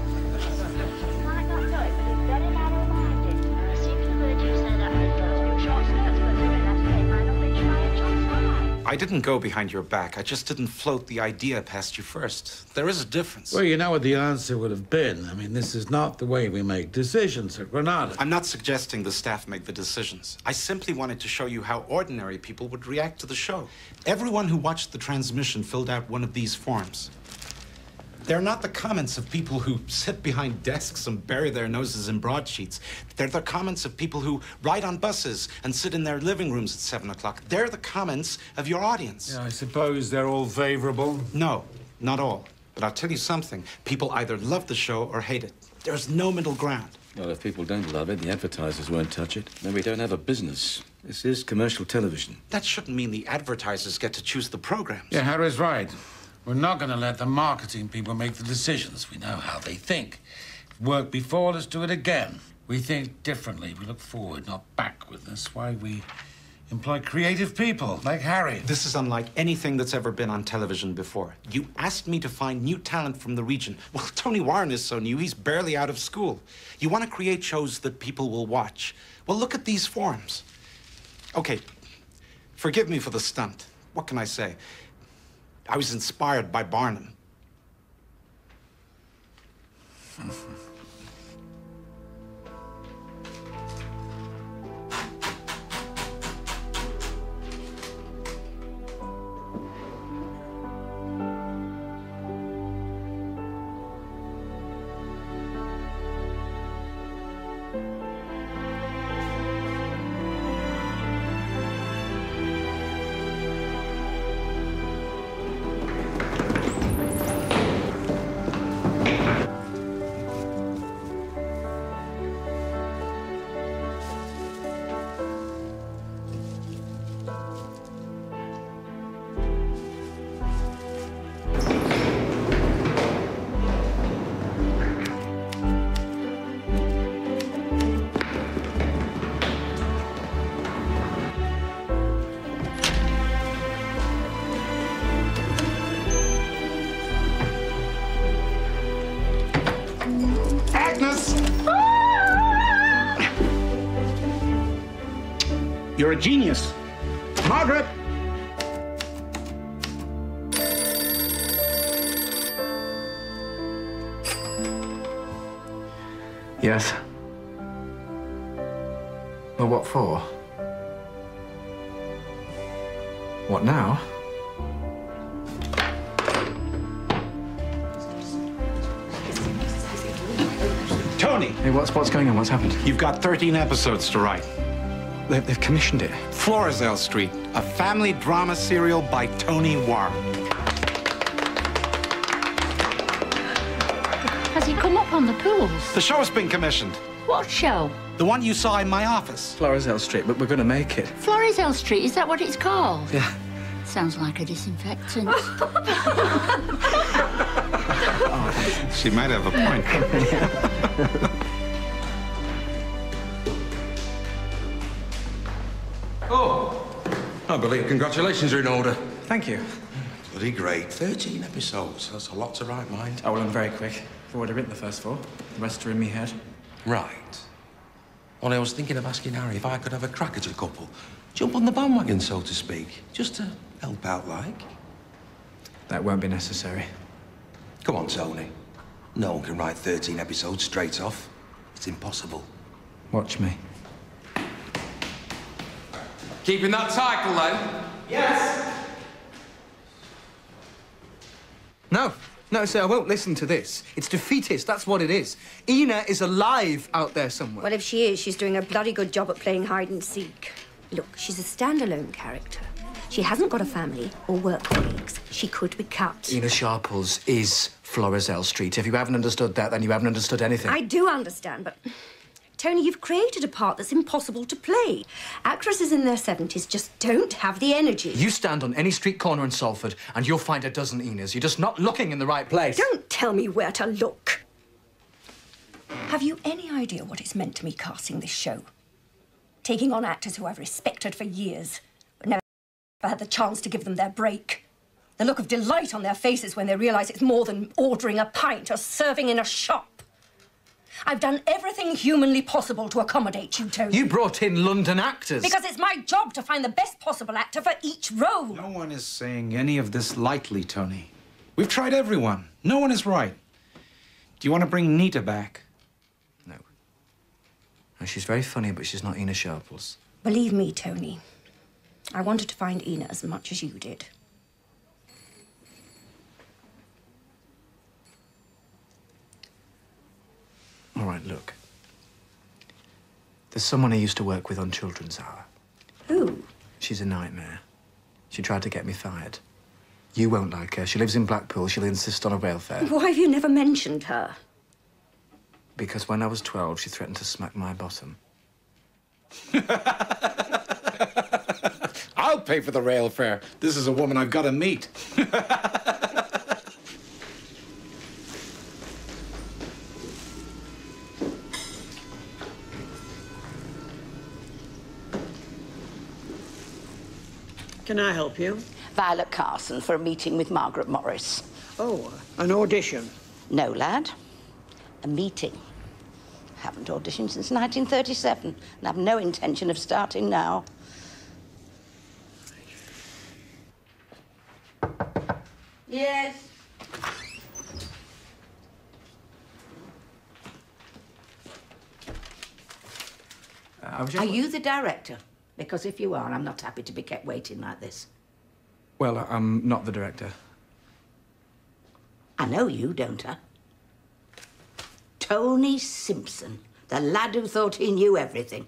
Speaker 23: might not know it, but he's very narrow-minded. I seem to have heard you say that with those new short skirts that are in that tape. I don't think try and John's eye.
Speaker 4: I didn't go behind your back. I just didn't float the idea past you first. There is a difference.
Speaker 7: Well, you know what the answer would have been. I mean, this is not the way we make decisions at Granada.
Speaker 4: I'm not suggesting the staff make the decisions. I simply wanted to show you how ordinary people would react to the show. Everyone who watched the transmission filled out one of these forms. They're not the comments of people who sit behind desks and bury their noses in broadsheets. They're the comments of people who ride on buses and sit in their living rooms at 7 o'clock. They're the comments of your audience.
Speaker 7: Yeah, I suppose they're all favorable?
Speaker 4: No, not all. But I'll tell you something. People either love the show or hate it. There's no middle ground.
Speaker 8: Well, if people don't love it, the advertisers won't touch it. Then we don't have a business. This is commercial television.
Speaker 4: That shouldn't mean the advertisers get to choose the programs.
Speaker 7: Yeah, Harry's right. We're not going to let the marketing people make the decisions. We know how they think. It worked before, let's do it again. We think differently. We look forward, not backward. That's why we employ creative people like Harry.
Speaker 4: This is unlike anything that's ever been on television before. You asked me to find new talent from the region. Well, Tony Warren is so new, he's barely out of school. You want to create shows that people will watch. Well, look at these forms. Okay, forgive me for the stunt. What can I say? I was inspired by Barnum. You're a genius. Margaret!
Speaker 10: Yes. Well, what for? What now?
Speaker 4: Tony!
Speaker 10: Hey, what's going on? What's happened?
Speaker 4: You've got 13 episodes to write.
Speaker 10: They've commissioned it.
Speaker 4: Florizel Street, a family drama serial by Tony Warren.
Speaker 13: Has he come up on the pools?
Speaker 4: The show's been commissioned.
Speaker 13: What show?
Speaker 4: The one you saw in my office.
Speaker 10: Florizel Street, but we're going to make it.
Speaker 13: Florizel Street, is that what it's called?
Speaker 10: Yeah.
Speaker 13: Sounds like a disinfectant.
Speaker 4: She might have a point.
Speaker 16: Oh, I believe congratulations are in order.
Speaker 10: Thank you.
Speaker 16: Bloody great. 13 episodes. That's a lot to write, mind.
Speaker 10: Oh, well, I'm very quick. I've already written the first 4. The rest are in me head.
Speaker 16: Right. Only I was thinking of asking Harry if I could have a crack at a couple. Jump on the bandwagon, so to speak. Just to help out, like.
Speaker 10: That won't be necessary.
Speaker 16: Come on, Tony. No one can write 13 episodes straight off. It's impossible.
Speaker 10: Watch me.
Speaker 16: Keeping that title, then?
Speaker 10: Yes. No, sir, I won't listen to this. It's defeatist, that's what it is. Ina is alive out there somewhere.
Speaker 2: Well, if she is, she's doing a bloody good job at playing hide and seek. Look, she's a standalone character. She hasn't got a family or work colleagues. She could be cut.
Speaker 10: Ina Sharples is Florizel Street. If you haven't understood that, then you haven't understood anything.
Speaker 2: I do understand, but Tony, you've created a part that's impossible to play. Actresses in their 70s just don't have the energy.
Speaker 10: You stand on any street corner in Salford and you'll find a dozen Inas. You're just not looking in the right place.
Speaker 2: Don't tell me where to look. Have you any idea what it's meant to me casting this show? Taking on actors who I've respected for years, but never had the chance to give them their break. The look of delight on their faces when they realise it's more than ordering a pint or serving in a shop. I've done everything humanly possible to accommodate you, Tony.
Speaker 10: You brought in London actors.
Speaker 2: Because it's my job to find the best possible actor for each role.
Speaker 4: No one is saying any of this lightly, Tony. We've tried everyone. No one is right. Do you want to bring Nita back?
Speaker 10: No. No, she's very funny, but she's not Ina Sharples.
Speaker 2: Believe me, Tony, I wanted to find Ina as much as you did.
Speaker 10: All right, look. There's someone I used to work with on Children's Hour.
Speaker 2: Who?
Speaker 10: She's a nightmare. She tried to get me fired. You won't like her. She lives in Blackpool. She'll insist on a rail fare.
Speaker 2: Why have you never mentioned her?
Speaker 10: Because when I was 12, she threatened to smack my bottom.
Speaker 4: I'll pay for the rail fare. This is a woman I've got to meet.
Speaker 6: Can I help you?
Speaker 18: Violet Carson for a meeting with Margaret Morris.
Speaker 6: Oh, an audition?
Speaker 18: No, lad. A meeting. Haven't auditioned since 1937 and have no intention of starting now. Yes. Are you the director? Because if you are, I'm not happy to be kept waiting like this.
Speaker 10: Well, I'm not the director.
Speaker 18: I know you, don't I? Tony Simpson, the lad who thought he knew everything.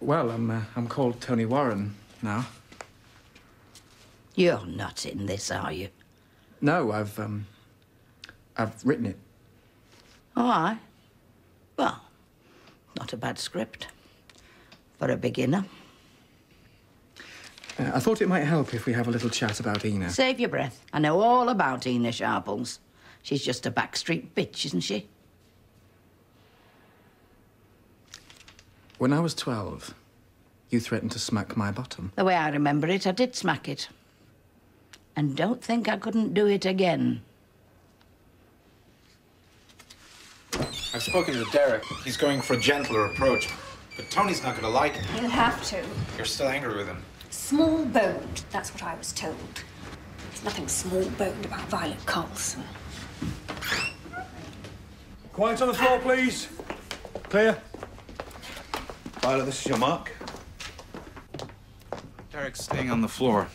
Speaker 10: Well, I'm called Tony Warren now.
Speaker 18: You're not in this, are you?
Speaker 10: No, I've written it.
Speaker 18: Oh, aye? Well, not a bad script. For a beginner.
Speaker 10: I thought it might help if we have a little chat about Ina.
Speaker 18: Save your breath. I know all about Ina Sharples. She's just a backstreet bitch, isn't she?
Speaker 10: When I was 12, you threatened to smack my bottom.
Speaker 18: The way I remember it, I did smack it. And don't think I couldn't do it again.
Speaker 4: I've spoken to Derek. He's going for a gentler approach. But Tony's not going to like it.
Speaker 2: He'll have to.
Speaker 4: You're still angry with him.
Speaker 2: Small-boned, that's what I was told. There's nothing small-boned about Violet Carson.
Speaker 5: Quiet on the floor, please. Clear. Violet, this is your mark.
Speaker 4: Derek's staying on the floor.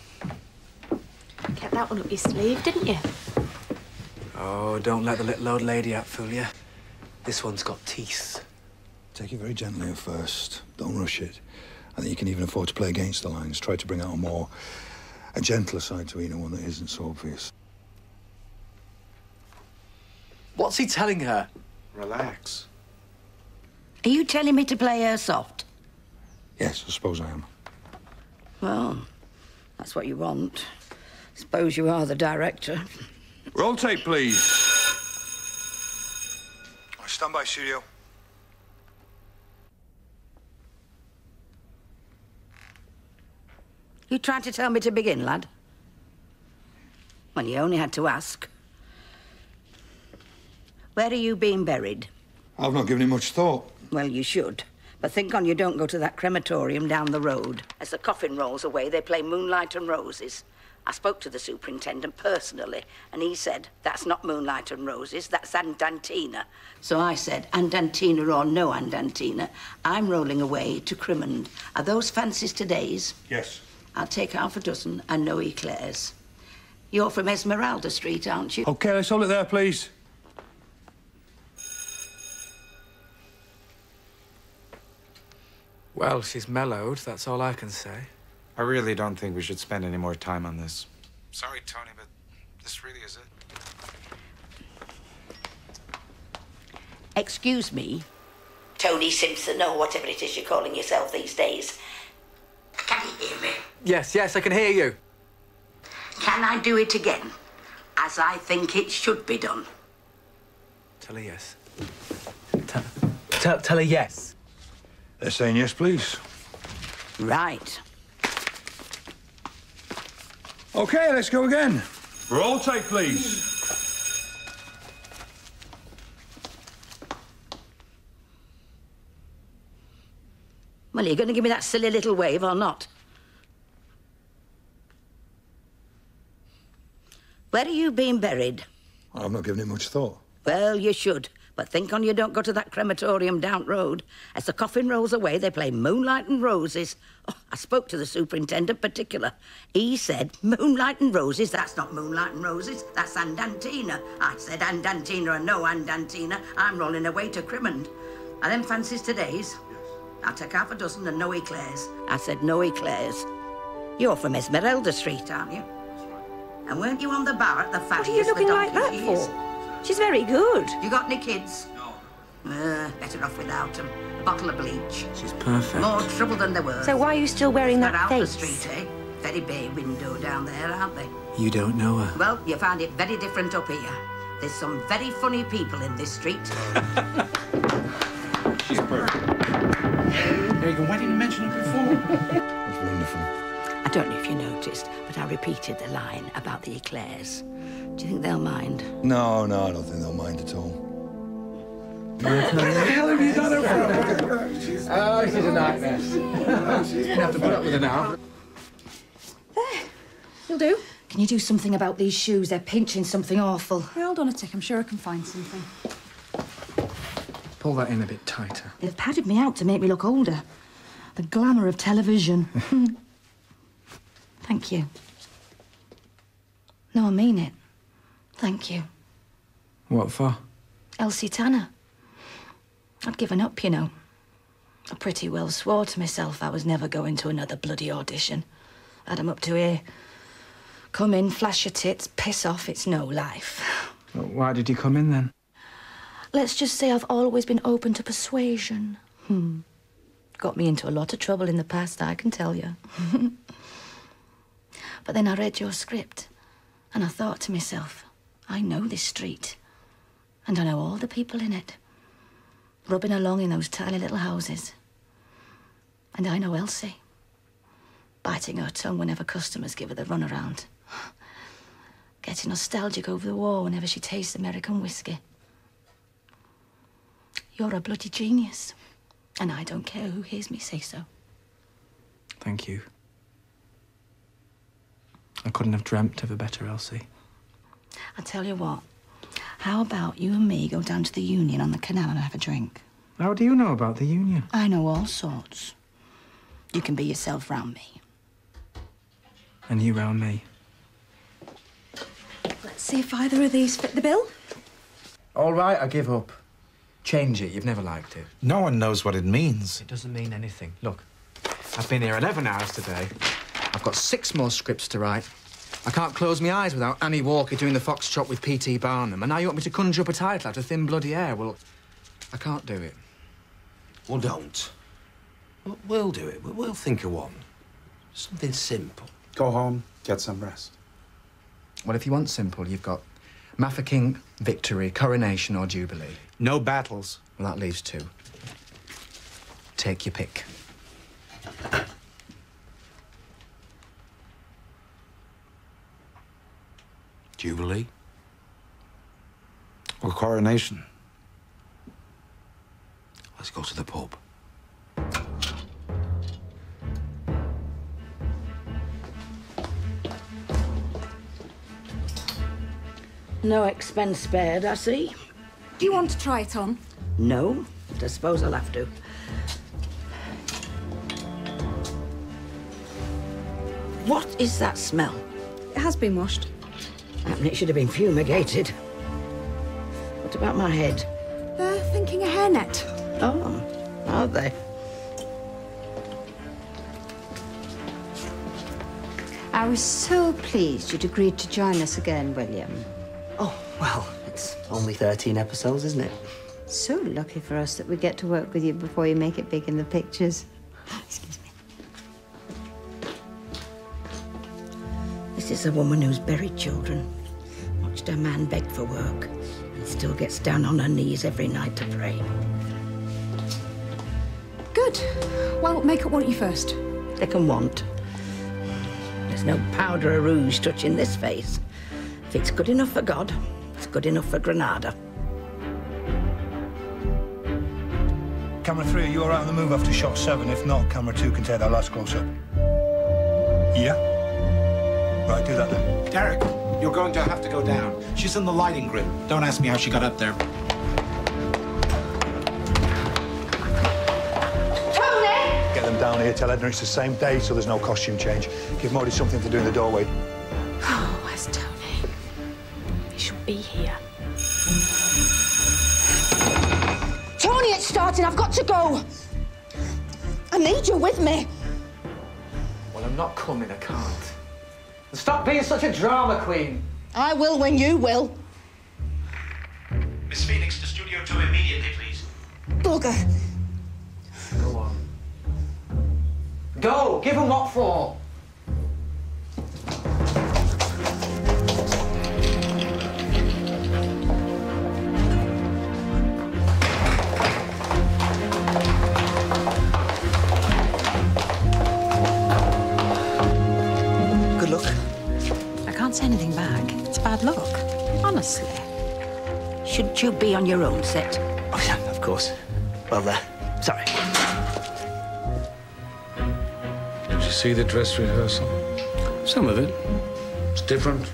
Speaker 15: Kept that one up your sleeve, didn't you?
Speaker 10: Oh, don't let the little old lady outfool you. This one's got teeth.
Speaker 5: Take it very gently at first. Don't rush it. I think you can even afford to play against the lines. Try to bring out a gentler side to Ina, one that isn't so obvious.
Speaker 10: What's he telling her?
Speaker 4: Relax.
Speaker 18: Are you telling me to play her soft?
Speaker 5: Yes, I suppose I am.
Speaker 18: Well, that's what you want. Suppose you are the director.
Speaker 5: Roll tape, please. Stand by, studio.
Speaker 18: You tried to tell me to begin, lad? Well, you only had to ask. Where are you being buried?
Speaker 5: I've not given it much thought.
Speaker 18: Well, you should. But think on you don't go to that crematorium down the road. As the coffin rolls away, they play Moonlight and Roses. I spoke to the superintendent personally, and he said, that's not Moonlight and Roses, that's Andantina. So I said, Andantina or no Andantina, I'm rolling away to Crimond. Are those fancies today's?
Speaker 5: Yes.
Speaker 18: I'll take half a dozen and no eclairs. You're from Esmeralda Street, aren't you?
Speaker 5: OK, let's hold it there, please.
Speaker 10: Well, she's mellowed, that's all I can say.
Speaker 4: I really don't think we should spend any more time on this. Sorry, Tony, but this really is it.
Speaker 18: Excuse me,
Speaker 11: Tony Simpson, or whatever it is you're calling yourself these days. Can you hear me?
Speaker 10: Yes, I can hear you.
Speaker 11: Can I do it again, as I think it should be done?
Speaker 10: Tell her yes. Tell her yes.
Speaker 5: They're saying yes, please.
Speaker 11: Right.
Speaker 5: OK, let's go again. Roll take, please.
Speaker 11: Well, are you going to give me that silly little wave or not? Where are you being buried?
Speaker 5: I've not given it much thought.
Speaker 11: Well, you should. But think on you don't go to that crematorium down road. As the coffin rolls away, they play Moonlight and Roses. Oh, I spoke to the superintendent particular. He said, Moonlight and Roses, that's not Moonlight and Roses, that's Andantina. I said, Andantina and no Andantina, I'm rolling away to Crimond. Are them fancies today's? I'll take half a dozen and no eclairs. I said, no eclairs. You're from Esmeralda Street, aren't you? And weren't you on the bar at the farriers?
Speaker 2: What are you looking like that for? She's very good.
Speaker 11: You got any kids? No. Better off without them. A bottle of bleach.
Speaker 10: She's perfect.
Speaker 11: More trouble than there were.
Speaker 2: So why are you still wearing that
Speaker 11: out the
Speaker 2: face?
Speaker 11: street, eh? Very bay window down there, aren't they?
Speaker 10: You don't know her.
Speaker 11: Well, you find it very different up here. There's some very funny people in this street.
Speaker 4: She's perfect. There you go. Why didn't you mention it before?
Speaker 5: That's wonderful.
Speaker 11: I don't know if you noticed, but I repeated the line about the eclairs. Do you think they'll mind?
Speaker 5: No, I don't think they'll mind at all.
Speaker 10: Where the hell have you done her from? She's a nightmare. She's going to have to put up with her now.
Speaker 3: You'll do. Can you do something about these shoes? They're pinching something awful.
Speaker 17: Yeah, hold on a tick. I'm sure I can find something.
Speaker 10: Pull that in a bit tighter.
Speaker 3: They've padded me out to make me look older. The glamour of television. Thank you. No, I mean it. Thank you.
Speaker 10: What for?
Speaker 3: Elsie Tanner. I'd given up, you know. I pretty well swore to myself I was never going to another bloody audition. Had 'em up to here. Come in, flash your tits, piss off, it's no life.
Speaker 10: Well, why did you come in then?
Speaker 3: Let's just say I've always been open to persuasion. Got me into a lot of trouble in the past, I can tell you. But then I read your script, and I thought to myself, I know this street, and I know all the people in it, rubbing along in those tiny little houses. And I know Elsie, biting her tongue whenever customers give her the runaround, getting nostalgic over the war whenever she tastes American whiskey. You're a bloody genius, and I don't care who hears me say so.
Speaker 10: Thank you. I couldn't have dreamt of a better Elsie.
Speaker 3: I'll tell you what, how about you and me go down to the Union on the canal and have a drink?
Speaker 10: How do you know about the Union?
Speaker 3: I know all sorts. You can be yourself round me.
Speaker 10: And you round me.
Speaker 17: Let's see if either of these fit the bill.
Speaker 10: All right, I give up. Change it. You've never liked it.
Speaker 4: No one knows what it means.
Speaker 10: It doesn't mean anything. Look, I've been here 11 hours today. I've got 6 more scripts to write. I can't close my eyes without Annie Walker doing the foxtrot with P.T. Barnum. And now you want me to conjure up a title out of thin bloody air. Well, I can't do it.
Speaker 16: Well, don't. We'll do it. We'll think of one. Something simple.
Speaker 4: Go home, get some rest.
Speaker 10: Well, if you want simple, you've got Mafeking, Victory, Coronation or Jubilee.
Speaker 4: No battles.
Speaker 10: Well, that leaves 2. Take your pick.
Speaker 16: Jubilee?
Speaker 4: Or Coronation?
Speaker 16: Let's go to the pub.
Speaker 11: No expense spared, I see.
Speaker 17: Do you want to try it on?
Speaker 11: No, but I suppose I'll have to. What is that smell?
Speaker 17: It has been washed.
Speaker 11: It should have been fumigated. What about my head?
Speaker 17: They're thinking a hairnet.
Speaker 11: Oh, are they?
Speaker 20: I was so pleased you'd agreed to join us again, William.
Speaker 19: Oh, well, it's only 13 episodes, isn't it?
Speaker 20: It's so lucky for us that we get to work with you before you make it big in the pictures.
Speaker 11: Excuse me. This is a woman who's buried children, watched her man beg for work, and still gets down on her knees every night to pray.
Speaker 17: Good. Well, makeup want you first.
Speaker 11: They can want. There's no powder or rouge touching this face. If it's good enough for God, it's good enough for Granada.
Speaker 5: Camera 3, are you all right on the move after shot 7? If not, camera 2 can take that last close-up. Yeah? Right, do that then.
Speaker 4: Derek, you're going to have to go down. She's in the lighting grid. Don't ask me how she got up there.
Speaker 5: Get them down here, tell Edna it's the same day, so there's no costume change. Give Modi something to do in the doorway.
Speaker 15: Oh, where's Tony? He should be here.
Speaker 3: Tony, it's starting. I've got to go. I need you with me.
Speaker 10: Well, I'm not coming, I can't. And stop being such a drama queen.
Speaker 3: I will when you will.
Speaker 4: Miss Phoenix, to Studio 2 immediately, please.
Speaker 3: Bugger.
Speaker 10: Go on. Go! Give him what for?
Speaker 3: Good luck.
Speaker 20: I can't say anything back. It's bad luck. Honestly.
Speaker 11: Shouldn't you be on your own set?
Speaker 19: Oh, yeah, of course. Well, sorry.
Speaker 7: Did you see the dress rehearsal?
Speaker 8: Some of it.
Speaker 7: It's different.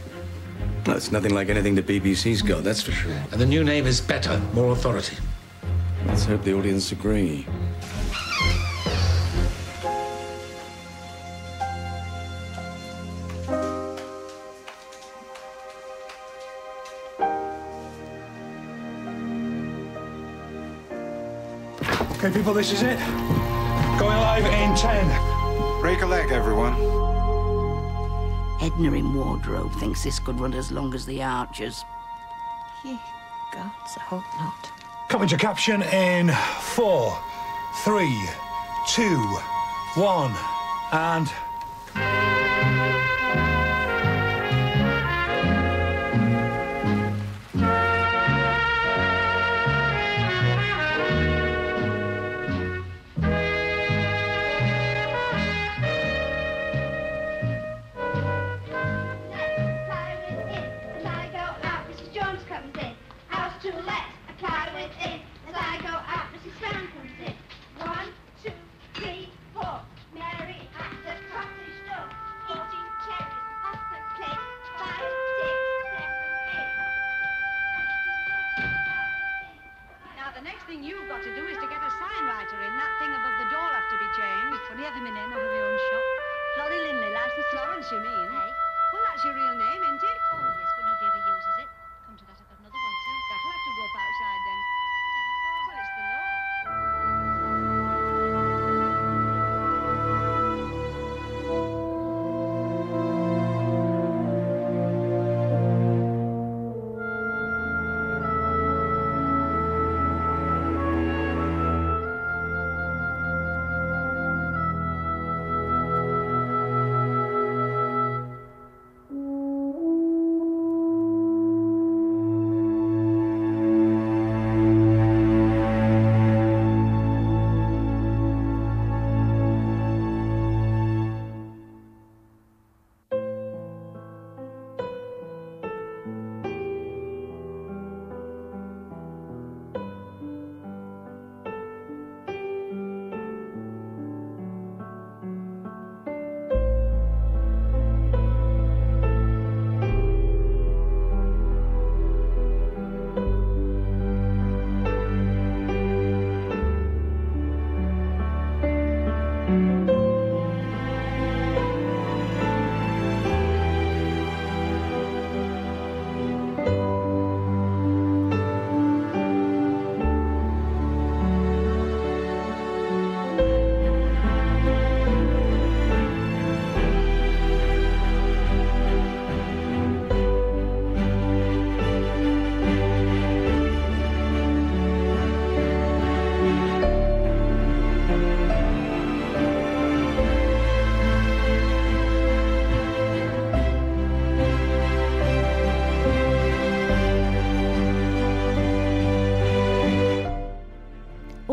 Speaker 8: No, it's nothing like anything the BBC's got, that's for sure.
Speaker 7: And the new name is better, more authority.
Speaker 8: Let's hope the audience agree.
Speaker 5: Okay, people, this is it. Going live in 10.
Speaker 4: Break a leg, everyone.
Speaker 11: Edna in wardrobe thinks this could run as long as the Archers.
Speaker 20: Ye gods, I hope not.
Speaker 5: Coming to caption in 4, 3, 2, 1, and...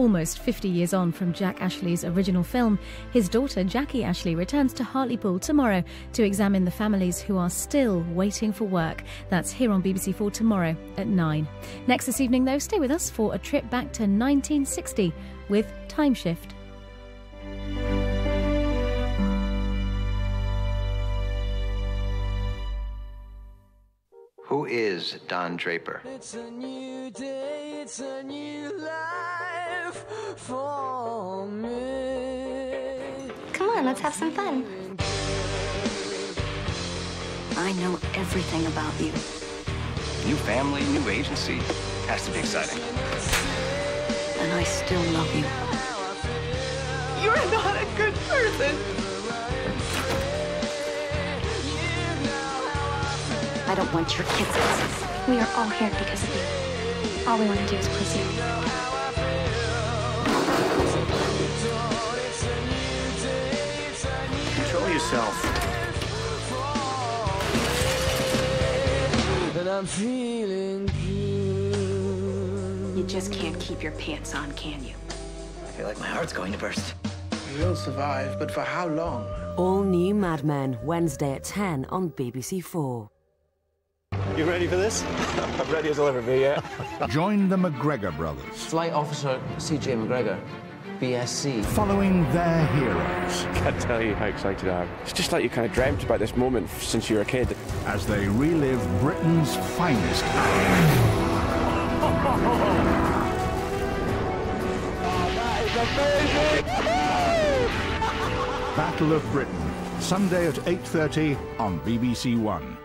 Speaker 14: Almost 50 years on from Jack Ashley's original film, his daughter Jackie Ashley returns to Hartlepool tomorrow to examine the families who are still waiting for work. That's here on BBC4 tomorrow at 9. Next this evening, though, stay with us for a trip back to 1960 with Time Shift.
Speaker 21: Who is Don Draper?
Speaker 22: It's a new day, it's a new life for me.
Speaker 23: Come on, let's have some fun.
Speaker 24: I know everything about you.
Speaker 25: New family, new agency. Has to be exciting.
Speaker 24: And I still love you. You're not a good person.
Speaker 23: I don't want your kisses. We are all here because of you. All we want to do is please you.
Speaker 25: Control yourself.
Speaker 22: And I'm feeling good.
Speaker 12: You just can't keep your pants on, can you?
Speaker 25: I feel like my heart's going to burst.
Speaker 26: We will survive, but for how long?
Speaker 27: All new Mad Men, Wednesday at 10 on BBC4.
Speaker 28: You ready for this? I'm ready as I'll ever be, yeah.
Speaker 29: Join the McGregor brothers.
Speaker 30: Flight Officer C.J. McGregor, BSc.
Speaker 29: Following their heroes.
Speaker 28: Can't tell you how excited I am. It's just like you kind of dreamt about this moment since you were a kid.
Speaker 29: As they relive Britain's finest hours.
Speaker 28: That is amazing!
Speaker 29: Battle of Britain, Sunday at 8:30 on BBC One.